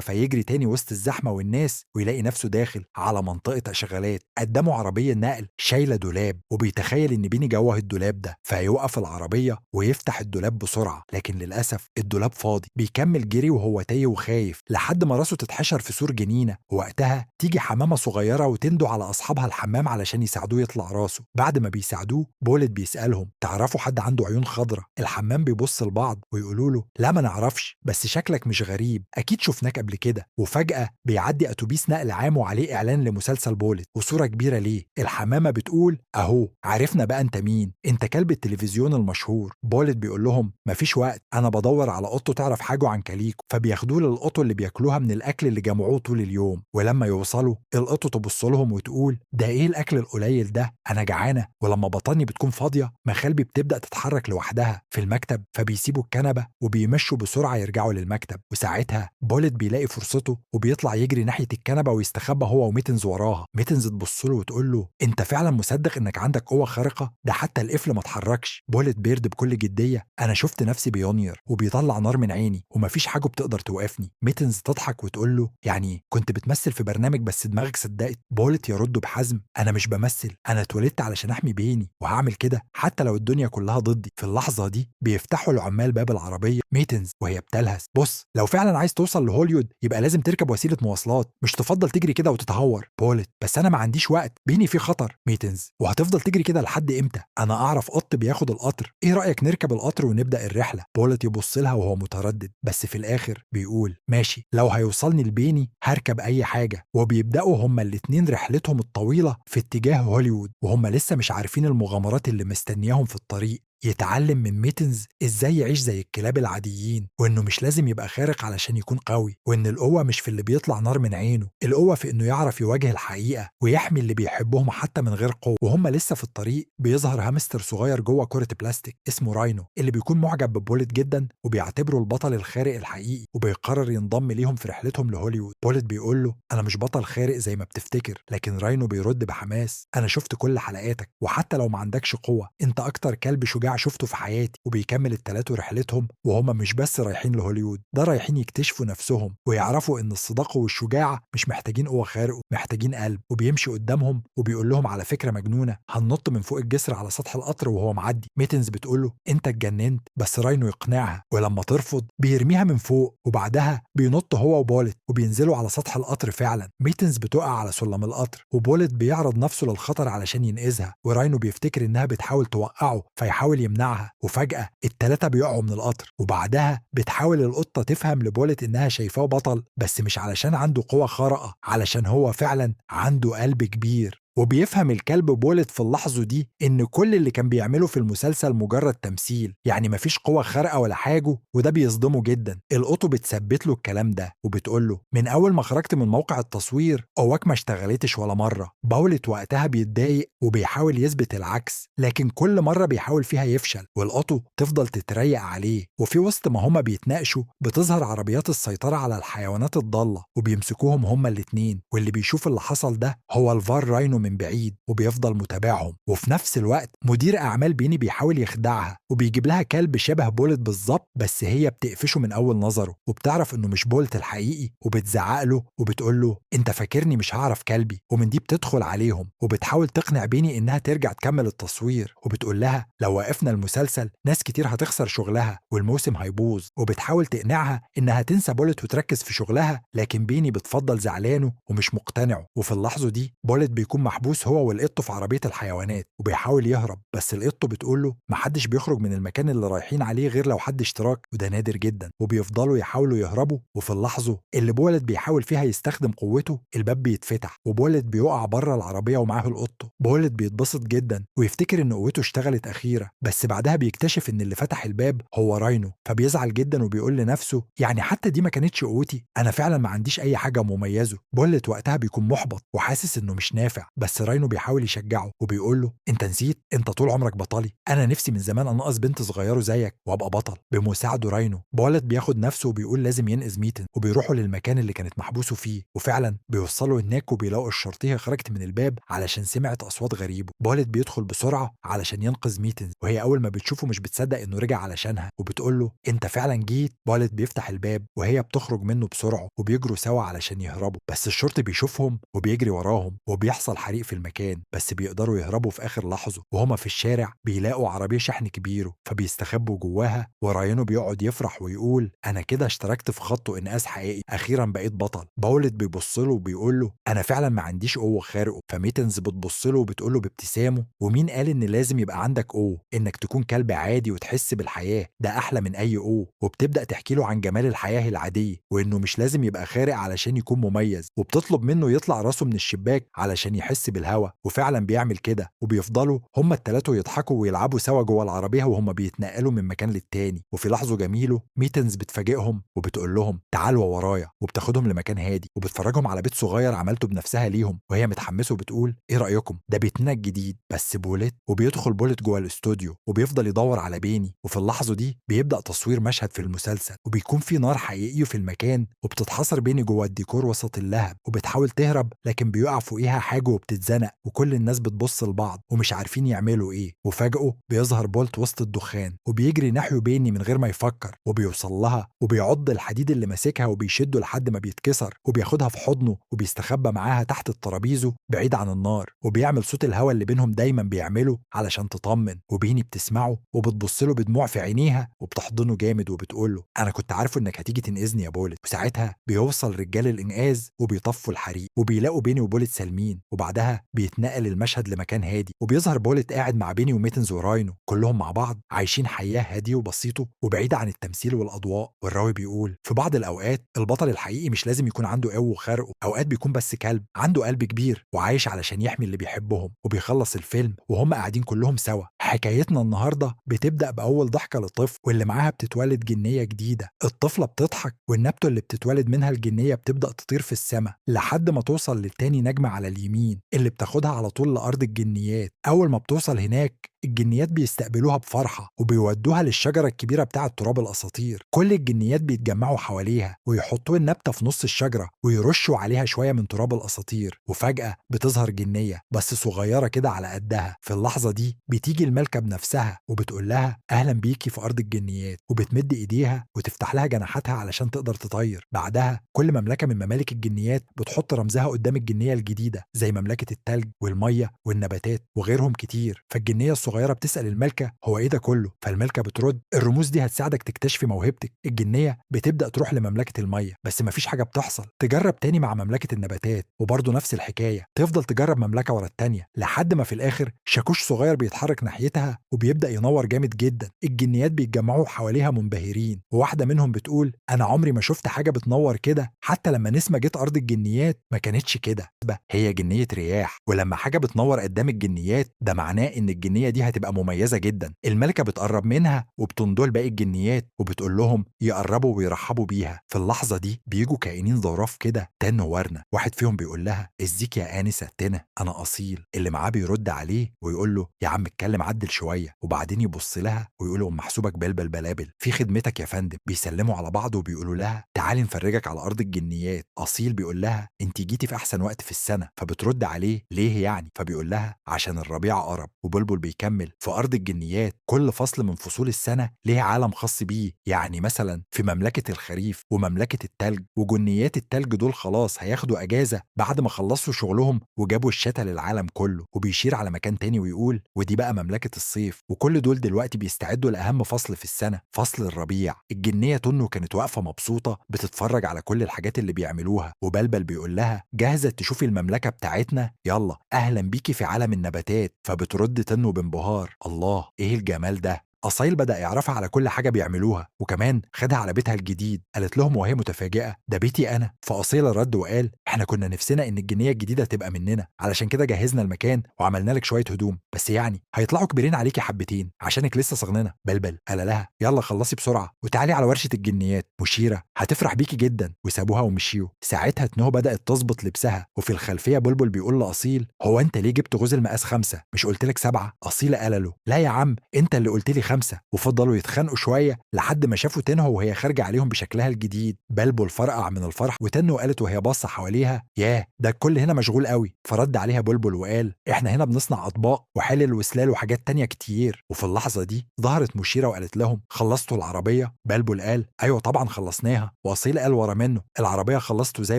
فيجري تاني وسط الزحمة والناس ويلاقي نفسه داخل على منطقة إشغالات. قدامه عربية نقل شايلة دولاب وبيتخيل إن بيني جوه الدولاب ده، فيوقف العربية ويفتح الدولاب بسرعة، لكن للأسف الدولاب فاضي. بيكمل جري وهو تايه وخايف لحد ما راسه تتحشر في سور جنينة، ووقتها تيجي حمامة صغيرة وتندو على أصحابها الحمام علشان يساعدوه يطلع راسه. بعد ما بيساعدوه بوليت بيسألهم تعرفوا حد عنده عيون خضرة؟ الحمام بيبص لبعض ويقولوا له لا ما نعرفش، بس شكلك مش غريب، أكيد شفناك قبل كده. وفجأة بيعدي أتوبيس نقل عام وعليه إعلان لمسلسل بوليت وصورة كبيرة ليه. الحمامة بتقول أهو عرفنا بقى أنت مين، أنت كلب التلفزيون المشهور. بوليت بيقول لهم مفيش وقت، أنا بدور على قطه تعرف حاجة عن كاليكو. فبياخدوه للقطه اللي بياكلوها من الأكل اللي جمعوه طول اليوم. ولما يوصلوا القطه تبص لهم وتقول ده إيه الأكل القليل ده، أنا جعانة. ولما بطني بتكون فاضية مخالبي بتبدأ تتحرك لوحدها في المكتب، فبيسيبوا الكنبة وبيمشوا بسرعة يرجعوا للمكتب. وساعتها بوليت بيلاقي فرصته وبيطلع يجري ناحية الكنبة ويستخبى هو وميتنز وراها. ميتنز تبص له وتقول له انت فعلا مصدق انك عندك قوة خارقة؟ ده حتى القفل ما اتحركش. بوليت بيرد بكل جدية انا شفت نفسي بيونير وبيطلع نار من عيني ومفيش حاجة بتقدر توقفني. ميتنز تضحك وتقول له يعني كنت بتمثل في برنامج بس دماغك صدقت؟ بوليت يرد بحزم انا مش بمثل، انا اتولدت علشان احمي بيني وهعمل كده حتى لو الدنيا كلها ضدي. في اللحظة دي بيفتحوا العمال باب العربية ميتنز وهي بتلهث بص لو فعلا عايز توصل لهوليود يبقى لازم تركب وسيلة مواصلات، مش تفضل تجري كده وتتهور. بوليت بس انا ما عنديش وقت، بيني في خطر. ميتنز وهتفضل تجري كده لحد امتى؟ انا اعرف قط بياخد القطر، ايه رايك نركب القطر ونبدا الرحله؟ بوليت يبص لها وهو متردد بس في الاخر بيقول ماشي لو هيوصلني لبيني هركب اي حاجه. وبيبداوا هما الاتنين رحلتهم الطويله في اتجاه هوليوود وهم لسه مش عارفين المغامرات اللي مستنياهم في الطريق. يتعلم من ميتنز ازاي يعيش زي الكلاب العاديين، وانه مش لازم يبقى خارق علشان يكون قوي، وان القوة مش في اللي بيطلع نار من عينه، القوة في انه يعرف يواجه الحقيقة ويحمي اللي بيحبهم حتى من غير قوة. وهم لسه في الطريق بيظهر هامستر صغير جوه كرة بلاستيك اسمه راينو اللي بيكون معجب ببوليت جدا وبيعتبره البطل الخارق الحقيقي وبيقرر ينضم ليهم في رحلتهم لهوليوود. بوليت بيقول له انا مش بطل خارق زي ما بتفتكر، لكن راينو بيرد بحماس انا شفت كل حلقاتك وحتى لو ما عندكش قوة انت اكتر كلب شجاع شفته في حياتي. وبيكمل التلاتة رحلتهم وهم مش بس رايحين لهوليوود، ده رايحين يكتشفوا نفسهم ويعرفوا ان الصداقة والشجاعة مش محتاجين قوة خارق، محتاجين قلب. وبيمشي قدامهم وبيقول لهم على فكرة مجنونة هننط من فوق الجسر على سطح القطر وهو معدي. ميتنز بتقول له انت اتجننت، بس راينو يقنعها ولما ترفض بيرميها من فوق وبعدها بينط هو وبوليت وبينزلوا على سطح القطر. فعلا ميتنز بتقع على سلم القطر وبوليت بيعرض نفسه للخطر علشان ينقذها، وراينو بيفتكر انها بتحاول توقعه فيحاول يمنعها. وفجأة التلاتة بيقعوا من القطر وبعدها بتحاول القطة تفهم لبوليت انها شايفاه بطل بس مش علشان عنده قوة خارقة، علشان هو فعلا عنده قلب كبير. وبيفهم الكلب بوليت في اللحظة دي إن كل اللي كان بيعمله في المسلسل مجرد تمثيل، يعني مفيش قوة خارقة ولا حاجة، وده بيصدمه جدا. القطة بتثبت له الكلام ده وبتقول له من أول ما خرجت من موقع التصوير قواك ما اشتغلتش ولا مرة. بوليت وقتها بيتضايق وبيحاول يثبت العكس، لكن كل مرة بيحاول فيها يفشل والقطة تفضل تتريق عليه. وفي وسط ما هما بيتناقشوا بتظهر عربيات السيطرة على الحيوانات الضالة وبيمسكوهم هما الاتنين، واللي بيشوف اللي حصل ده هو الفار راينو من بعيد وبيفضل متابعهم. وفي نفس الوقت مدير أعمال بيني بيحاول يخدعها وبيجيب لها كلب شبه بولت بالظبط، بس هي بتقفشه من أول نظره وبتعرف إنه مش بولت الحقيقي وبتزعق له وبتقول له أنت فاكرني مش هعرف كلبي. ومن دي بتدخل عليهم وبتحاول تقنع بيني إنها ترجع تكمل التصوير، وبتقول لها لو وقفنا المسلسل ناس كتير هتخسر شغلها والموسم هيبوظ. وبتحاول تقنعها إنها تنسى بولت وتركز في شغلها، لكن بيني بتفضل زعلانه ومش مقتنعه. وفي اللحظة دي بولت بيكون محبوس هو والقط في عربية الحيوانات وبيحاول يهرب، بس القط بتقول له محدش بيخرج من المكان اللي رايحين عليه غير لو حد اشتراك، وده نادر جدا. وبيفضلوا يحاولوا يهربوا، وفي اللحظة اللي بولت بيحاول فيها يستخدم قوته الباب بيتفتح وبولت بيقع بره العربية ومعاه القط. بولت بيتبسط جدا ويفتكر ان قوته اشتغلت أخيرة، بس بعدها بيكتشف ان اللي فتح الباب هو راينو، فبيزعل جدا وبيقول لنفسه يعني حتى دي ما كانتش قوتي، انا فعلا ما عنديش اي حاجة مميزة. بولت وقتها بيكون محبط وحاسس انه مش نافع، بس راينو بيحاول يشجعه وبيقول له انت نسيت، انت طول عمرك بطلي، انا نفسي من زمان انقذ بنت صغيره زيك وابقى بطل. بمساعده راينو بولت بياخد نفسه وبيقول لازم ينقذ ميتن، وبيروحوا للمكان اللي كانت محبوسه فيه، وفعلا بيوصلوا هناك وبيلاقوا الشرطيه خرجت من الباب علشان سمعت اصوات غريبه. بولت بيدخل بسرعه علشان ينقذ ميتن، وهي اول ما بتشوفه مش بتصدق انه رجع علشانها وبتقول له انت فعلا جيت. بولت بيفتح الباب وهي بتخرج منه بسرعه وبيجروا سوا علشان يهربوا، بس الشرطي بيشوفهم وبيجري وراهم وبيحصل حريق في المكان، بس بيقدروا يهربوا في اخر لحظه. وهما في الشارع بيلاقوا عربيه شحن كبيره فبيستخبوا جواها، وراينو بيقعد يفرح ويقول انا كده اشتركت في خط انقاذ حقيقي، اخيرا بقيت بطل. بولت بيبص له وبيقول له انا فعلا ما عنديش قوه خارقه. فميتنز بتبص له وبتقول له بابتسامه ومين قال ان لازم يبقى عندك قوه، انك تكون كلب عادي وتحس بالحياه ده احلى من اي قوه. وبتبدا تحكي له عن جمال الحياه العاديه وانه مش لازم يبقى خارق علشان يكون مميز، وبتطلب منه يطلع راسه من الشباك علشان يحس بالهوا، وفعلا بيعمل كده. وبيفضلوا هما التلاتة يضحكوا ويلعبوا سوا جوه العربيه وهما بيتنقلوا من مكان للتاني. وفي لحظه جميله ميتنز بتفاجئهم وبتقول لهم تعالوا ورايا، وبتاخدهم لمكان هادي وبتفرجهم على بيت صغير عملته بنفسها ليهم، وهي متحمسه وبتقول ايه رايكم ده بيتنا الجديد بس بولت. وبيدخل بولت جوه الاستوديو وبيفضل يدور على بيني، وفي اللحظه دي بيبدا تصوير مشهد في المسلسل وبيكون في نار حقيقيه في المكان، وبتتحصر بيني جوه الديكور وسط اللهب وبتحاول تهرب لكن بيقع فوقيها حاجه وبتتزنق، وكل الناس بتبص لبعض ومش عارفين يعملوا ايه. وفجأة بيظهر بولت وسط الدخان وبيجري ناحيه بيني من غير ما يفكر، وبيوصل لها وبيعض الحديد اللي ماسكها وبيشده لحد ما بيتكسر، وبياخدها في حضنه وبيستخبى معاها تحت الترابيزه بعيد عن النار، وبيعمل صوت الهوا اللي بينهم دايما بيعمله علشان تطمن. وبيني بتسمعه وبتبص له بدموع في عينيها وبتحضنه جامد وبتقول له انا كنت عارفه انك هتيجي تنقذني يا بولت. وساعتها بيوصل رجال الانقاذ وبيطفوا الحريق وبيلاقوا بيني وبولت سالمين، وبعدها بيتنقل المشهد لمكان هادي وبيظهر بولت قاعد مع بيني وميتنز وراينو كلهم مع بعض عايشين حياه هاديه وبسيطه وبعيده عن التمثيل والاضواء. والراوي بيقول في بعض الاوقات البطل الحقيقي مش لازم يكون عنده قوه وخرقه، اوقات بيكون بس كلب عنده قلب كبير وعايش علشان يحمي اللي بيحبهم. وبيخلص الفيلم وهم قاعدين كلهم سوا. حكايتنا النهارده بتبدا باول ضحكه لطفل واللي معاها بتتولد جنيه جديده، الطفله بتضحك والنبته اللي بتتولد منها الجنيه بتبدا تطير في السماء لحد ما توصل للتاني نجمه على اليمين اللي بتاخدها على طول لارض الجنيات. اول ما بتوصل هناك الجنيات بيستقبلوها بفرحة وبيودوها للشجرة الكبيرة بتاعة تراب الأساطير. كل الجنيات بيتجمعوا حواليها ويحطوا النبتة في نص الشجرة ويرشوا عليها شوية من تراب الأساطير، وفجأة بتظهر جنية بس صغيرة كده على قدها. في اللحظة دي بتيجي الملكة بنفسها وبتقول لها أهلا بيكي في أرض الجنيات، وبتمد إيديها وتفتح لها جناحاتها علشان تقدر تطير. بعدها كل مملكة من ممالك الجنيات بتحط رمزها قدام الجنية الجديدة زي مملكة التلج والمية والنباتات وغيرهم كتير. فالجنية الصغيرة بتسأل الملكة هو ايه ده كله؟ فالملكة بترد الرموز دي هتساعدك تكتشفي موهبتك. الجنية بتبدأ تروح لمملكة المية بس مفيش حاجة بتحصل، تجرب تاني مع مملكة النباتات وبرضه نفس الحكاية، تفضل تجرب مملكة ورا التانية لحد ما في الآخر شاكوش صغير بيتحرك ناحيتها وبيبدأ ينور جامد جدا. الجنيات بيتجمعوا حواليها منبهرين، وواحدة منهم بتقول أنا عمري ما شفت حاجة بتنور كده، حتى لما نسمة جت أرض الجنيات ما كانتش كده. هي جنية رياح، ولما حاجة بتنور قدام الجنيات ده معناه إن الجنية دي هتبقى مميزة جدا. الملكة بتقرب منها وبتندول باقي الجنيات وبتقول لهم يقربوا ويرحبوا بيها. في اللحظة دي بيجوا كائنين ظراف كده تن وورنة، واحد فيهم بيقول لها ازيك يا آنسة تنة أنا أصيل. اللي معاه بيرد عليه ويقول له يا عم اتكلم يعدل شوية وبعدين يبص لها ويقول ام محسوبك بلبل بلابل في خدمتك يا فندم. بيسلموا على بعض وبيقولوا لها تعالي نفرجك على ارض الجنيات. اصيل بيقول لها انت جيتي في احسن وقت في السنة. فبترد عليه ليه يعني؟ فبيقول لها عشان الربيع قرب. وبلبل بيكمل في ارض الجنيات كل فصل من فصول السنة ليه عالم خاص بيه. يعني مثلا في مملكة الخريف ومملكة التلج، وجنيات التلج دول خلاص هياخدوا اجازة بعد ما خلصوا شغلهم وجابوا الشتاء للعالم كله. وبيشير على مكان تاني ويقول ودي بقى مملكة الصيف، وكل دول دلوقتي بيستعدوا لأهم فصل في السنة، فصل الربيع. الجنية تنو كانت واقفة مبسوطة بتتفرج على كل الحاجات اللي بيعملوها، وبلبل بيقول لها جاهزة تشوفي المملكة بتاعتنا؟ يلا أهلا بيكي في عالم النباتات. فبترد تنو بانبهار الله إيه الجمال ده. أصيل بدأ يعرفها على كل حاجة بيعملوها، وكمان خدها على بيتها الجديد. قالت لهم وهي متفاجئة ده بيتي أنا. فأصيل رد وقال احنا كنا نفسنا إن الجنية الجديدة تبقى مننا، علشان كده جهزنا المكان وعملنا لك شوية هدوم، بس يعني هيطلعوا كبيرين عليكي حبتين عشانك لسه صغننة. بلبل قال لها يلا خلصي بسرعة وتعالي على ورشة الجنيات، مشيرة هتفرح بيكي جدا. وسابوها ومشيوا. ساعتها تنو بدأت تظبط لبسها، وفي الخلفية بلبل بيقول لأصيل هو أنت ليه جبت غوز المقاس 5؟ مش قلت لك 7؟ أصيل قال له لا يا عم أنت اللي قلت لي 5. وفضلوا يتخانقوا شوية لحد ما شافوا تنهو وهي خارجة عليهم بشكلها الجديد. بلبل فرقع من الفرح، وتنهو قالت وهي باصة حواليها ياه ده الكل هنا مشغول قوي. فرد عليها بلبل وقال احنا هنا بنصنع أطباق وحلل وسلال وحاجات تانية كتير. وفي اللحظة دي ظهرت مشيرة وقالت لهم خلصتوا العربية؟ بلبل قال ايوه طبعا خلصناها. واصيل قال ورا منه العربية خلصتوا زي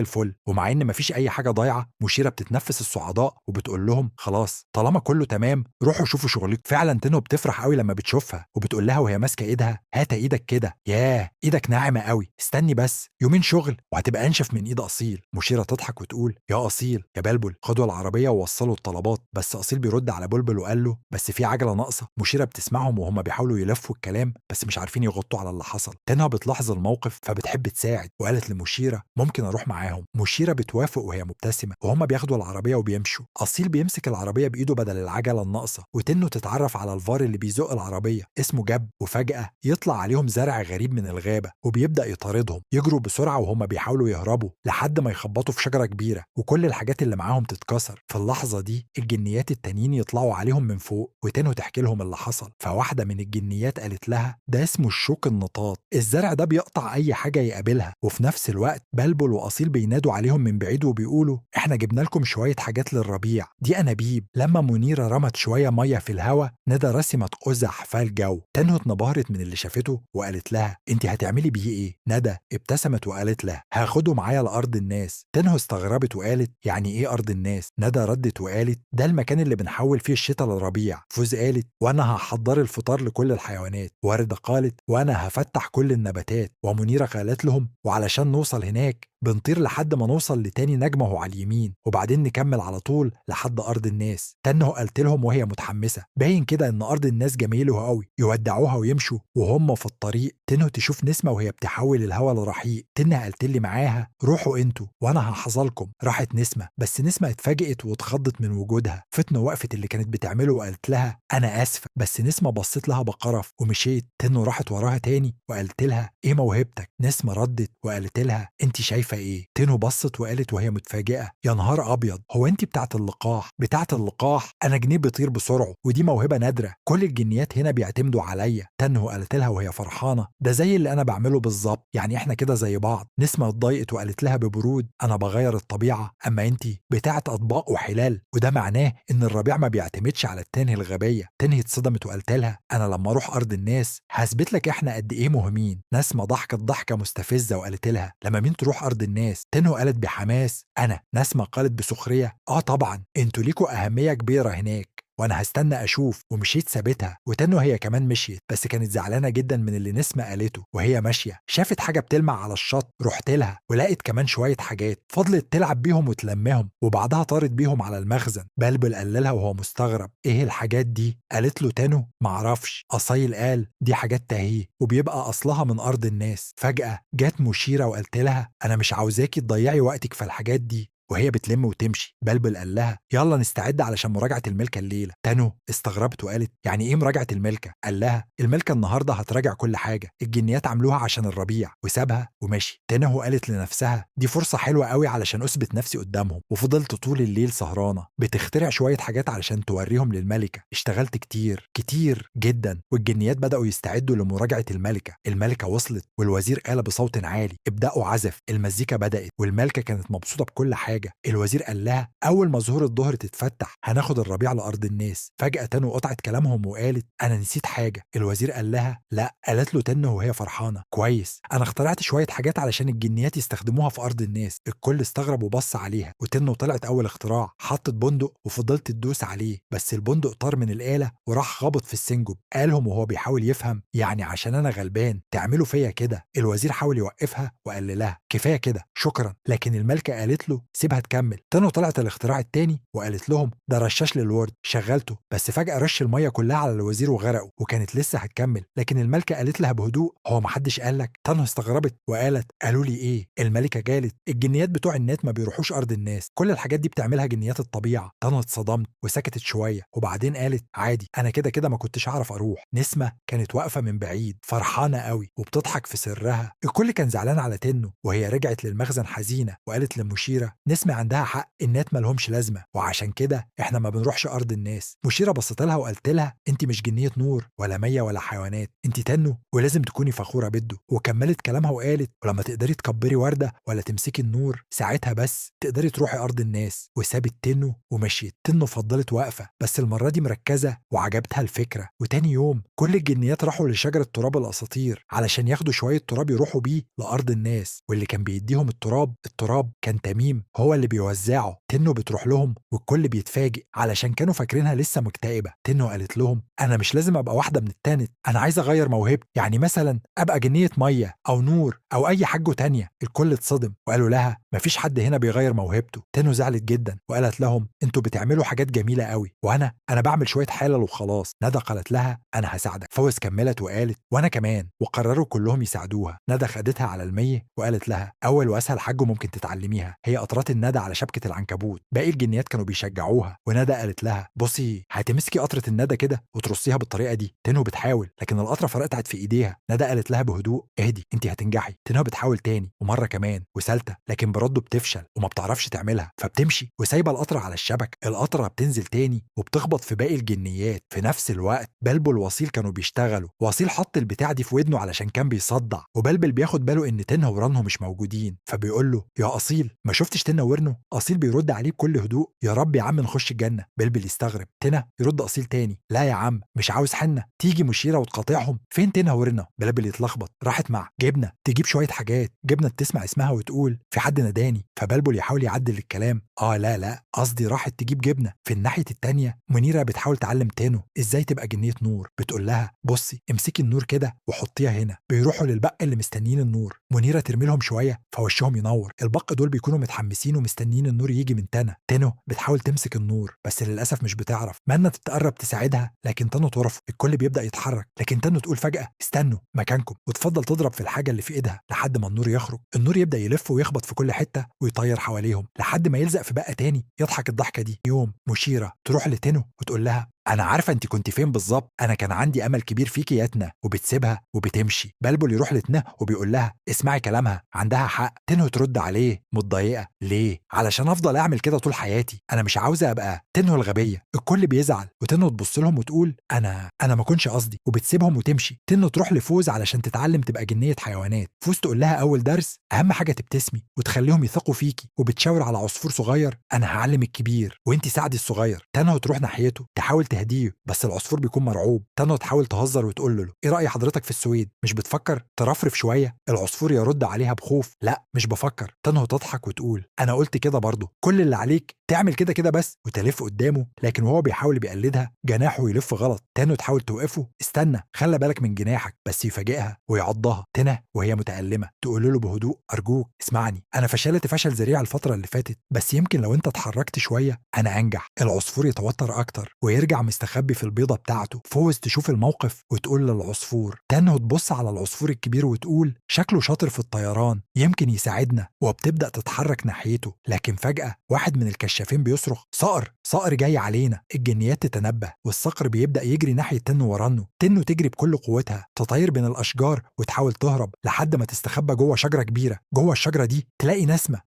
الفل. ومع ان مفيش اي حاجة ضايعة، مشيرة بتتنفس الصعداء وبتقول لهم خلاص طالما كله تمام روحوا شوفوا شغلكم. فعلا تنهو بتفرح قوي لما بتشوفها، وبتقول لها وهي ماسكه ايدها هات ايدك كده، ياه ايدك ناعمه قوي، استني بس يومين شغل وهتبقى انشف من ايد اصيل. مشيره تضحك وتقول يا اصيل يا بلبل خدوا العربيه ووصلوا الطلبات. بس اصيل بيرد على بلبل وقال له بس في عجله ناقصه. مشيره بتسمعهم وهم بيحاولوا يلفوا الكلام بس مش عارفين يغطوا على اللي حصل. تنها بتلاحظ الموقف فبتحب تساعد، وقالت لمشيره ممكن اروح معاهم. مشيره بتوافق وهي مبتسمه، وهم بياخدوا العربيه وبيمشوا. اصيل بيمسك العربيه بايده بدل العجله الناقصه، وتنو تتعرف على الفار اللي بيزق العربيه اسمه جب. وفجاه يطلع عليهم زرع غريب من الغابه وبيبدا يطاردهم. يجروا بسرعه وهم بيحاولوا يهربوا لحد ما يخبطوا في شجره كبيره وكل الحاجات اللي معاهم تتكسر. في اللحظه دي الجنيات التانيين يطلعوا عليهم من فوق، وتنو تحكي لهم اللي حصل. فواحده من الجنيات قالت لها ده اسمه الشوك النطاط، الزرع ده بيقطع اي حاجه يقابلها. وفي نفس الوقت بلبل واصيل بينادوا عليهم من بعيد وبيقولوا احنا جبنا لكم شويه حاجات للربيع، دي انابيب. لما منيره رمت شويه ميه في الهوا ندى رسمت قزح في الجو. تنهو اتنبهرت من اللي شافته وقالت لها انت هتعملي بيه ايه؟ ندى ابتسمت وقالت لها هاخده معايا لارض الناس. تنهو استغربت وقالت يعني ايه ارض الناس؟ ندى ردت وقالت ده المكان اللي بنحول فيه الشتاء للربيع. فوز قالت وانا هحضر الفطار لكل الحيوانات. وردة قالت وانا هفتح كل النباتات. ومنيرة قالت لهم وعلشان نوصل هناك بنطير لحد ما نوصل لتاني نجمة وهو على اليمين، وبعدين نكمل على طول لحد أرض الناس. تنهو قالت لهم وهي متحمسة باين كده إن أرض الناس جميله قوي. يودعوها ويمشوا وهم في الطريق تنهو تشوف نسمة وهي بتحول الهوا لرحيق. تنهو قالت لي معاها روحوا انتوا وانا هحصلكم. راحت نسمة، بس نسمة اتفاجئت واتخضت من وجودها. فتنو وقفت اللي كانت بتعمله وقالت لها انا اسفة. بس نسمة بصت لها بقرف ومشيت. تنهو راحت وراها تاني وقالت لها ايه موهبتك؟ نسمة ردت وقالت لها انت شايفة ايه؟ تنهو بصت وقالت وهي متفاجئة يا نهار ابيض هو انت بتاعت اللقاح؟ بتاعت اللقاح انا جنيه بيطير بسرعه ودي موهبة نادرة، كل الجنيات هنا بيعتمدوا عليا. تنهو قالت لها وهي فرحانة ده زي اللي انا بعمله بالظبط، يعني احنا كده زي بعض. نسمة اتضايقت وقالت لها ببرود انا بغير الطبيعة اما انت بتاعت اطباق وحلال، وده معناه ان الربيع ما بيعتمدش على التنهي الغبية. تنهي اتصدمت وقالت لها انا لما اروح ارض الناس هثبت لك احنا قد ايه مهمين. نسمة ضحكت ضحكة مستفزة وقالت لها لما مين تروح ارض الناس؟ تنهو قالت بحماس انا. نسمة قالت بسخرية طبعا انتوا ليكوا اهمية كبيرة هناك وانا هستنى اشوف. ومشيت سابتها. وتنو هي كمان مشيت، بس كانت زعلانه جدا من اللي نسمة قالته. وهي ماشيه شافت حاجه بتلمع على الشط، رحت لها ولقيت كمان شويه حاجات. فضلت تلعب بيهم وتلمهم وبعدها طارت بيهم على المخزن. بلبل قال لها وهو مستغرب ايه الحاجات دي؟ قالت له تنو معرفش. اصيل قال دي حاجات تهيه وبيبقى اصلها من ارض الناس. فجاه جت مشيره وقالت لها انا مش عاوزاكي تضيعي وقتك في الحاجات دي، وهي بتلم وتمشي. بلبل قال لها يلا نستعد علشان مراجعة الملكة الليلة. تنو استغربت وقالت يعني ايه مراجعة الملكة؟ قال لها الملكة النهاردة هتراجع كل حاجة، الجنيات عملوها عشان الربيع، وسابها ومشي. تنو قالت لنفسها دي فرصة حلوة قوي علشان اثبت نفسي قدامهم، وفضلت طول الليل سهرانة بتخترع شوية حاجات علشان توريهم للملكة. اشتغلت كتير كتير جدا، والجنيات بدأوا يستعدوا لمراجعة الملكة. الملكة وصلت والوزير قال بصوت عالي ابدأوا عزف. المزيكا بدأت والملكة كانت مبسوطة بكل حاجة. الوزير قال لها أول ما ظهور الظهر تتفتح هناخد الربيع لأرض الناس. فجأة تنو قطعت كلامهم وقالت أنا نسيت حاجة. الوزير قال لها لا. قالت له تنو وهي فرحانة كويس، أنا اخترعت شوية حاجات علشان الجنيات يستخدموها في أرض الناس. الكل استغرب وبص عليها، وتنو طلعت أول اختراع. حطت بندق وفضلت تدوس عليه، بس البندق طار من الآلة وراح خبط في السنجب. قالهم وهو بيحاول يفهم يعني عشان أنا غلبان تعملوا فيا كده؟ الوزير حاول يوقفها وقال لها كفاية كده شكرا، لكن الملكة قالت له سيبها تكمل. تنو طلعت الاختراع التاني وقالت لهم ده رشاش للورد، شغلته، بس فجأة رش المية كلها على الوزير وغرقه، وكانت لسه هتكمل لكن الملكة قالت لها بهدوء هو محدش قالك؟ تنو استغربت وقالت قالوا لي ايه؟ الملكة قالت الجنيات بتوع النت ما بيروحوش أرض الناس، كل الحاجات دي بتعملها جنيات الطبيعة. تنو اتصدمت وسكتت شوية، وبعدين قالت عادي أنا كده كده ما كنتش أعرف أروح. نسمة كانت واقفة من بعيد فرحانة قوي وبتضحك في سرها. الكل كان زعلان على تنو، وهي رجعت للمخزن حزينة وقالت لمشيرة نسمة عندها حق، النات مالهمش لازمة وعشان كده احنا ما بنروحش أرض الناس. مشيرة بصت لها وقالت لها انت مش جنية نور ولا مية ولا حيوانات، انت تنو ولازم تكوني فخورة بده. وكملت كلامها وقالت ولما تقدري تكبري وردة ولا تمسكي النور ساعتها بس تقدري تروحي أرض الناس. وسابت تنو ومشيت. تنو فضلت واقفة بس المرة دي مركزة وعجبتها الفكرة. وتاني يوم كل الجنيات راحوا لشجرة تراب الأساطير علشان ياخدوا شوية تراب يروحوا بيه لأرض الناس، واللي كان بيديهم التراب كان تميم هو اللي بيوزعه. تنو بتروح لهم والكل بيتفاجئ علشان كانوا فاكرينها لسه مكتئبة. تنو قالت لهم أنا مش لازم أبقى واحدة من التانت، أنا عايزة أغير موهبتي، يعني مثلا أبقى جنية مية أو نور أو أي حاجة تانية. الكل اتصدم وقالوا لها مفيش حد هنا بيغير موهبته. تنو زعلت جدا وقالت لهم انتوا بتعملوا حاجات جميلة قوي وأنا بعمل شوية حلل وخلاص. ندى قالت لها أنا هساعدك. فوز كملت وقالت وأنا كمان، وقرروا كلهم يساعدوها. ندى خدتها على المية وقالت لها أول وأسهل حاجة ممكن تتعلميها هي قطرات الندى على شبكة العنكبوت. باقي الجنيات كانوا بيشجعوها، وندى قالت لها بصي هتمسكي قطرة الندى كده وترصيها بالطريقة دي. تنو بتحاول لكن القطرة فرقعت في إيديها. ندى قالت لها بهدوء اهدي انت هتنجحي. تنو بتحاول تاني ومرة كمان وثالثة، لكن برضه بتفشل وما بتعرفش تعملها، فبتمشي وسايبة القطرة على الشبكة. القطرة بتنزل تاني وبتخبط في باقي الجنيات. في نفس الوقت بلبل وصيل كانوا بيشتغلوا. وصيل حط البتاع دي في ودنه علشان كان بيصدع، وبلبل بياخد باله ان تنها ورانه مش موجودين، فبيقول له يا اصيل ما شفتش تنها ورنه؟ اصيل بيرد عليه بكل هدوء يا رب يا عم نخش الجنه. بلبل يستغرب. تنها يرد اصيل تاني لا يا عم مش عاوز حنه، تيجي مشيره وتقاطعهم. فين تنها ورنه؟ بلبل يتلخبط. راحت مع جبنه تجيب شويه حاجات. جبنه تسمع اسمها وتقول في حد ناداني. فبلبل يحاول يعدل الكلام لا قصدي راحت تجيب جبنه. في الناحيه التانيه منيره بتحاول تعلم تنو ازاي تبقى جنيه نور. بتقول لها بصي امسكي النور كده وحطيها هنا. بيروحوا للبق اللي مستنيين النور. منيره ترمي لهم شويه فوشهم ينور. البق دول بيكونوا متحمسين ومستنيين النور يجي من تنو بتحاول تمسك النور بس للاسف مش بتعرف. منى تتقرب تساعدها لكن تنو ترفض. الكل بيبدا يتحرك لكن تنو تقول فجاه استنوا مكانكم، وتفضل تضرب في الحاجه اللي في ايدها لحد ما النور يخرج. النور يبدا يلف ويخبط في كل حته ويطير حواليهم لحد ما يلزق في بق تاني. يضحك الضحكه دي. يوم مشيره تروح لتنو وتقول لها أنا عارفة أنت كنت فين بالظبط، أنا كان عندي أمل كبير فيكي يا تنا، وبتسيبها وبتمشي. بلبل يروح لتنا وبيقول لها اسمعي كلامها عندها حق. تنو ترد عليه متضايقة ليه؟ علشان أفضل أعمل كده طول حياتي، أنا مش عاوزة أبقى تنو الغبية. الكل بيزعل وتنو تبص لهم وتقول أنا ما كنش قصدي، وبتسيبهم وتمشي. تنو تروح لفوز علشان تتعلم تبقى جنية حيوانات. فوز تقول لها أول درس أهم حاجة تبتسمي وتخليهم يثقوا فيكي، وبتشاور على عصفور صغير أنا هعلم الكبير وأنت ساعدي الصغير. تنو تروح ناحيته تحاول تهديه بس العصفور بيكون مرعوب. تنو تحاول تهزر وتقول له ايه رأي حضرتك في السويد؟ مش بتفكر ترفرف شوية؟ العصفور يرد عليها بخوف لا مش بفكر. تنو تضحك وتقول انا قلت كده برضه، كل اللي عليك تعمل كده كده بس وتلف قدامه، لكن وهو بيحاول بيقلدها جناحه يلف غلط. تنو تحاول توقفه، استنى خلي بالك من جناحك، بس يفاجئها ويعضها. تنه وهي متألمة تقول له بهدوء أرجوك اسمعني، أنا فشلت فشل ذريع الفترة اللي فاتت، بس يمكن لو أنت اتحركت شوية أنا أنجح. العصفور يتوتر أكتر ويرجع مستخبي في البيضة بتاعته. فوز تشوف الموقف وتقول للعصفور. تنه تبص على العصفور الكبير وتقول شكله شاطر في الطيران، يمكن يساعدنا، وبتبدأ تتحرك ناحيته. لكن فجأة واحد من الكشافين بيصرخ صقر، صقر جاي علينا. الجنيات تتنبه والصقر بيبدأ يجري ناحية تنو ورنه. تنو تجري بكل قوتها، تطير بين الأشجار وتحاول تهرب لحد ما تستخبى جوه شجرة كبيرة. جوه الشجرة دي تلاقي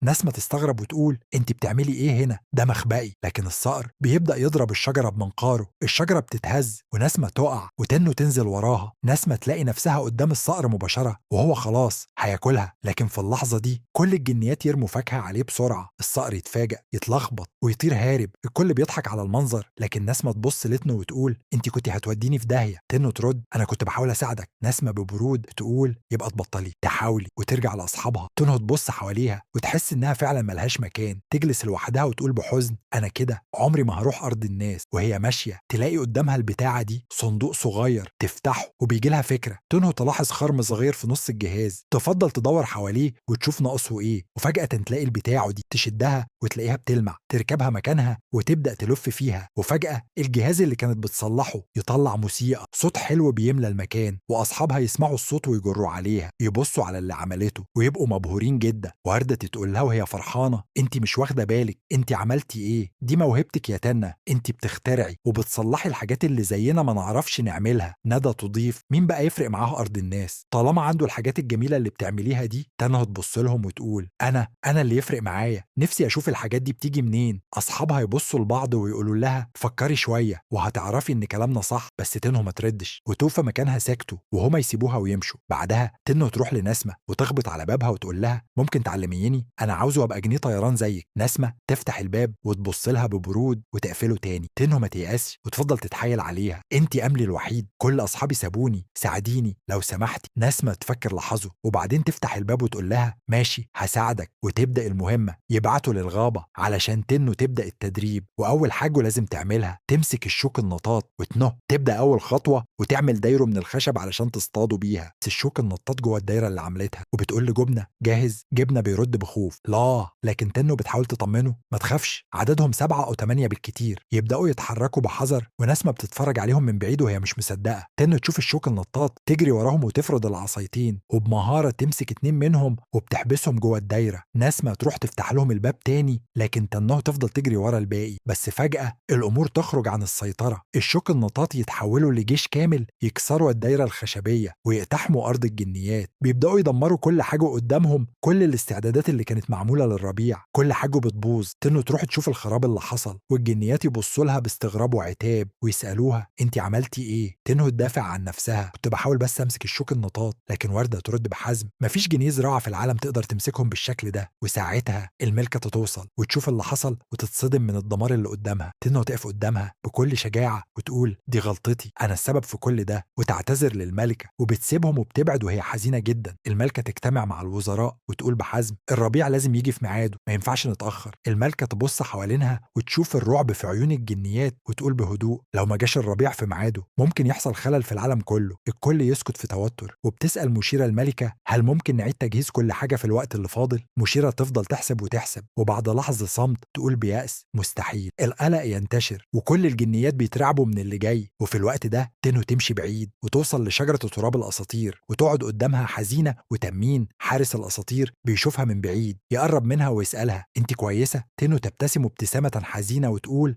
نسمة تستغرب وتقول انت بتعملي ايه هنا؟ ده مخبئي. لكن الصقر بيبدأ يضرب الشجرة بمنقاره، الشجرة بتتهز ونسمة تقع وتنو تنزل وراها. نسمة تلاقي نفسها قدام الصقر مباشرة وهو خلاص هياكلها، لكن في اللحظة دي كل الجنيات يرموا فاكهة عليه بسرعة. الصقر يتفاجئ، يتلخبط ويطير هارب. الكل بيضحك على المنظر، لكن نسمة تبص لتنو وتقول انت كنت هتوديني في داهية. تنو ترد انا كنت بحاول اساعدك. نسمة ببرود تقول يبقى تبطلي تحاولي وترجع لاصحابها. تنو تبص حواليها وتحس انها فعلا ملهاش مكان، تجلس لوحدها وتقول بحزن انا كده عمري ما هروح ارض الناس. وهي ماشية تلاقي قدامها البتاعة دي صندوق صغير، تفتحه وبيجي لها فكرة. تنو تلاحظ خرم صغير في نص الجهاز، تفضل تدور حواليه وتشوف ناقصه ايه. وفجأة تلاقي البتاعة دي، تشدها وتلاقيها بتلمع، تركبها مكانها وتبدأ تلف فيها. وفجأة الجهاز اللي كانت بتصلحه يطلع موسيقى، صوت حلو بيملى المكان، واصحابها يسمعوا الصوت ويجروا عليها، يبصوا على اللي عملته ويبقوا مبهورين جدا. وردة تقول لها وهي فرحانة انت مش واخدة بالك انت عملتي ايه، دي موهبتك يا تنة، انت بتخترعي وبتصلحي الحاجات اللي زينا ما نعرفش نعملها. ندى تضيف مين بقى يفرق معاه ارض الناس طالما عنده الحاجات الجميلة اللي بتعمليها دي. تنة تبص لهم وتقول انا اللي يفرق معايا، نفسي اشوف الحاجات دي بتيجي منين. اصحابها يبصوا لبعض ويقولوا لها فكري شوية وهتعرفي ان كلامنا صح. بس تنه ما تردش وتوفى مكانها ساكتوا وهما يسيبوها ويمشوا. بعدها تنه تروح لنسمة وتخبط على بابها وتقول لها ممكن تعلميني، انا عاوزه ابقى جنيه طيران زيك. نسمة تفتح الباب وتبص لها ببرود وتقفله تاني. تنه ما تيأسش وتفضل تتحايل عليها انت املي الوحيد، كل اصحابي سابوني، ساعديني لو سمحتي. نسمة تفكر لحظه وبعدين تفتح الباب وتقول لها ماشي هساعدك. وتبدأ المهمة، يبعتوا للغابة علشان تنه تبدأ التدريب. واول حاجة لازم تعملها تمسك الشوك النطاط وتنه. تبدأ اول خطوة وتعمل دايره من الخشب علشان تصطادوا بيها. بس الشوك النطاط جوه الدايره اللي عملتها وبتقول لجبنه جاهز. جبنه بيرد بخوف لا، لكن تنه بتحاول تطمنه ما تخافش، عددهم 7 أو 8 بالكتير. يبداوا يتحركوا بحذر ونسمه بتتفرج عليهم من بعيد وهي مش مصدقه. تنه تشوف الشوك النطاط تجري وراهم وتفرد العصايتين وبمهاره تمسك 2 منهم وبتحبسهم جوه الدايره. نسمه تروح تفتح لهم الباب تاني، لكن تنه تفضل تجري ورا الباقي. بس فجاه الامور تخرج عن السيطره، الشوك النطاط يتحولوا لجيش كامل يكسروا الدايره الخشبيه ويقتحموا ارض الجنيات. بيبداوا يدمروا كل حاجه قدامهم، كل الاستعدادات اللي كانت معموله للربيع كل حاجه بتبوظ. تنو تروح تشوف الخراب اللي حصل والجنيات يبصوا لها باستغراب وعتاب ويسالوها انت عملتي ايه. تنو تدافع عن نفسها كنت بحاول بس امسك الشوك النطاط. لكن ورده ترد بحزم مفيش جنيه زراعه في العالم تقدر تمسكهم بالشكل ده. وساعتها الملكه توصل وتشوف اللي حصل وتتصدم من الدمار اللي قدامها. تنو تقف قدامها بكل شجاعه وتقول دي غلطتي، انا السبب في كل ده، وتعتذر للملكه وبتسيبهم وبتبعد وهي حزينه جدا. الملكه تجتمع مع الوزراء وتقول بحزم الربيع لازم يجي في ميعاده، ما ينفعش نتاخر. الملكه تبص حوالينها وتشوف الرعب في عيون الجنيات وتقول بهدوء لو ما جاش الربيع في ميعاده ممكن يحصل خلل في العالم كله. الكل يسكت في توتر وبتسال مشيره الملكه هل ممكن نعيد تجهيز كل حاجه في الوقت اللي فاضل. مشيره تفضل تحسب وتحسب وبعد لحظه صمت تقول بيأس مستحيل. القلق ينتشر وكل الجنيات بيترعبوا من اللي جاي. وفي الوقت ده تنو تمشي بعيد وتوصل لشجرة تراب الأساطير وتقعد قدامها حزينة. وتمين حارس الأساطير بيشوفها من بعيد، يقرب منها ويسألها انت كويسة؟ تنو تبتسم ابتسامة حزينة وتقول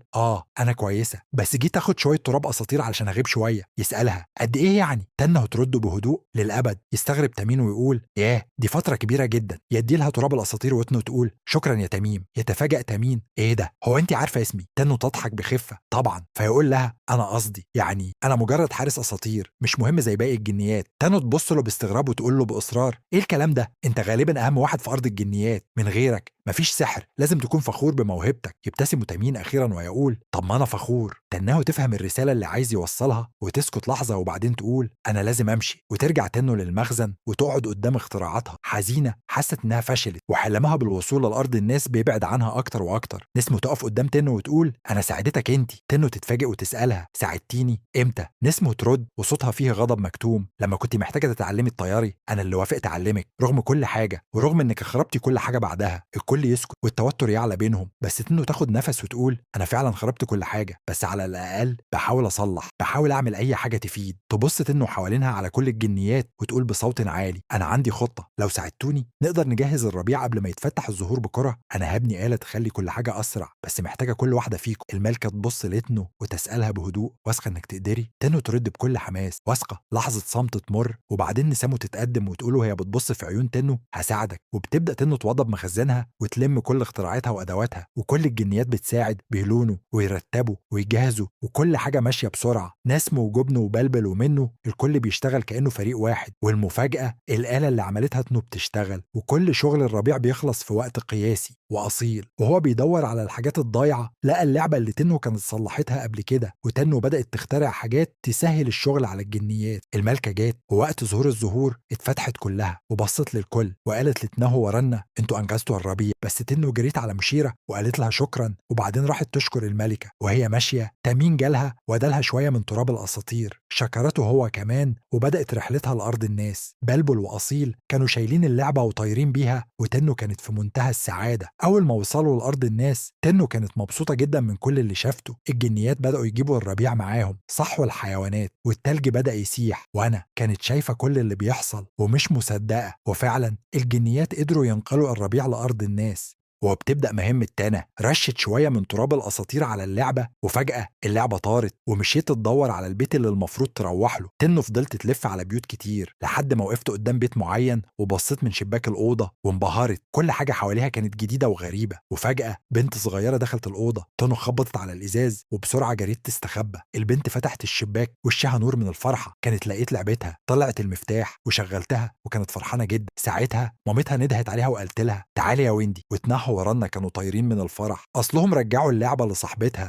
أنا كويسة، بس جيت أخد شوية تراب أساطير علشان أغيب شوية. يسألها قد إيه يعني؟ تنه ترد بهدوء للأبد. يستغرب تمين ويقول ياه دي فترة كبيرة جدا. يدي لها تراب الأساطير وتنو تقول شكرا يا تميم. يتفاجأ تمين ايه ده، هو انت عارفة اسمي؟ تنو تضحك بخفة طبعا. فيقول لها انا قصدي يعني انا مجرد حارس اساطير مش مهم زي باقي الجنيات. تانو تبص له باستغراب وتقول له باصرار ايه الكلام ده، انت غالبا اهم واحد في ارض الجنيات، من غيرك مفيش سحر، لازم تكون فخور بموهبتك. يبتسم تمين أخيرا ويقول طب ما أنا فخور. تنّهو تفهم الرسالة اللي عايز يوصلها وتسكت لحظة وبعدين تقول أنا لازم أمشي، وترجع تنّو للمخزن وتقعد قدام اختراعاتها حزينة، حست إنها فشلت وحلمها بالوصول لأرض الناس بيبعد عنها أكتر وأكتر. نسمو تقف قدام تنّو وتقول أنا ساعدتك أنتِ. تنّو تتفاجئ وتسألها ساعدتيني إمتى؟ نسمو ترد وصوتها فيه غضب مكتوم لما كنت محتاجة تتعلمي الطياري أنا اللي وافقت أعلمك رغم كل حاجة، ورغم إنك خربتي كل حاجة بعدها. الكل يسكت والتوتر يعلى بينهم، بس تنّو تاخد نفس وتقول أنا فعلا خربت كل حاجة، بس على الأقل بحاول أصلح، بحاول أعمل أي حاجة تفيد. تبص تنّو حوالينها على كل الجنيات وتقول بصوت عالي أنا عندي خطة، لو ساعدتوني نقدر نجهز الربيع قبل ما يتفتح الزهور بكرة. أنا هبني آلة تخلي كل حاجة أسرع، بس محتاجة كل واحدة فيكم. الملكة تبص لتنّو وتسألها بهدوء واثقة إنك تقدري؟ تنّو ترد بكل حماس واثقة. لحظة صمت تمر وبعدين نسمو تتقدم وتقول وهي بتبص في عيون تنّو هساعدك. وبتبدأ تنّو توضب مخزنها وتلم كل اختراعاتها وأدواتها، وكل الجنيات بتساعد بيلونوا ويرتبوا ويجهزوا، وكل حاجة ماشية بسرعة. نسمو وجبنه وبلبل ومنه الكل بيشتغل كأنه فريق واحد. والمفاجأة الآلة اللي عملتها تنّو بتشتغل، وكل شغل الربيع بيخلص في وقت قياسي وأصيل. وهو بيدور على الحاجات الضايعة لقى اللعبة اللي تنّو كانت صلحتها قبل كده، وتنّو بدأت تخترع حاجات تسهل الشغل على الجنيات. الملكة جات ووقت ظهور الزهور اتفتحت كلها وبصت للكل وقالت لتنهو ورنا انتوا انجزتوا الربيع. بس تنّو جريت على مشيرة وقالت لها شكرا، وبعدين راحت تشكر الملكة. وهي ماشية تمين جالها ودالها شوية من تراب الأساطير، شكرته هو كمان وبدأت رحلتها لأرض الناس. بلبل وأصيل كانوا شايلين اللعبة وطايرين بيها، وتنّو كانت في منتهى السعادة. أول ما وصلوا لأرض الناس تنّو كانت مبسوطة جدا من كل اللي شافته. الجنيات بدأوا يجيبوا الربيع معاهم، صحوا الحيوانات والتلج بدأ يسيح، وأنا كانت شايفة كل اللي بيحصل ومش مصدقة. وفعلا الجنيات قدروا ينقلوا الربيع لأرض الناس. وبتبدأ مهمة تانا رشت شوية من تراب الأساطير على اللعبة، وفجأة اللعبة طارت ومشيت تدور على البيت اللي المفروض تروح له. تنّو فضلت تلف على بيوت كتير لحد ما وقفت قدام بيت معين وبصيت من شباك الأوضة وانبهرت. كل حاجة حواليها كانت جديدة وغريبة. وفجأة بنت صغيرة دخلت الأوضة. تنّو خبطت على الإزاز وبسرعة جريت تستخبى. البنت فتحت الشباك وشها نور من الفرحة، كانت لقيت لعبتها. طلعت المفتاح وشغلتها وكانت فرحانة جدا. ساعتها مامتها ندهت عليها وقالت لها تعالي يا ويندي. وتنحوا ورانا كانوا طايرين من الفرح، أصلهم رجعوا اللعبة لصاحبتها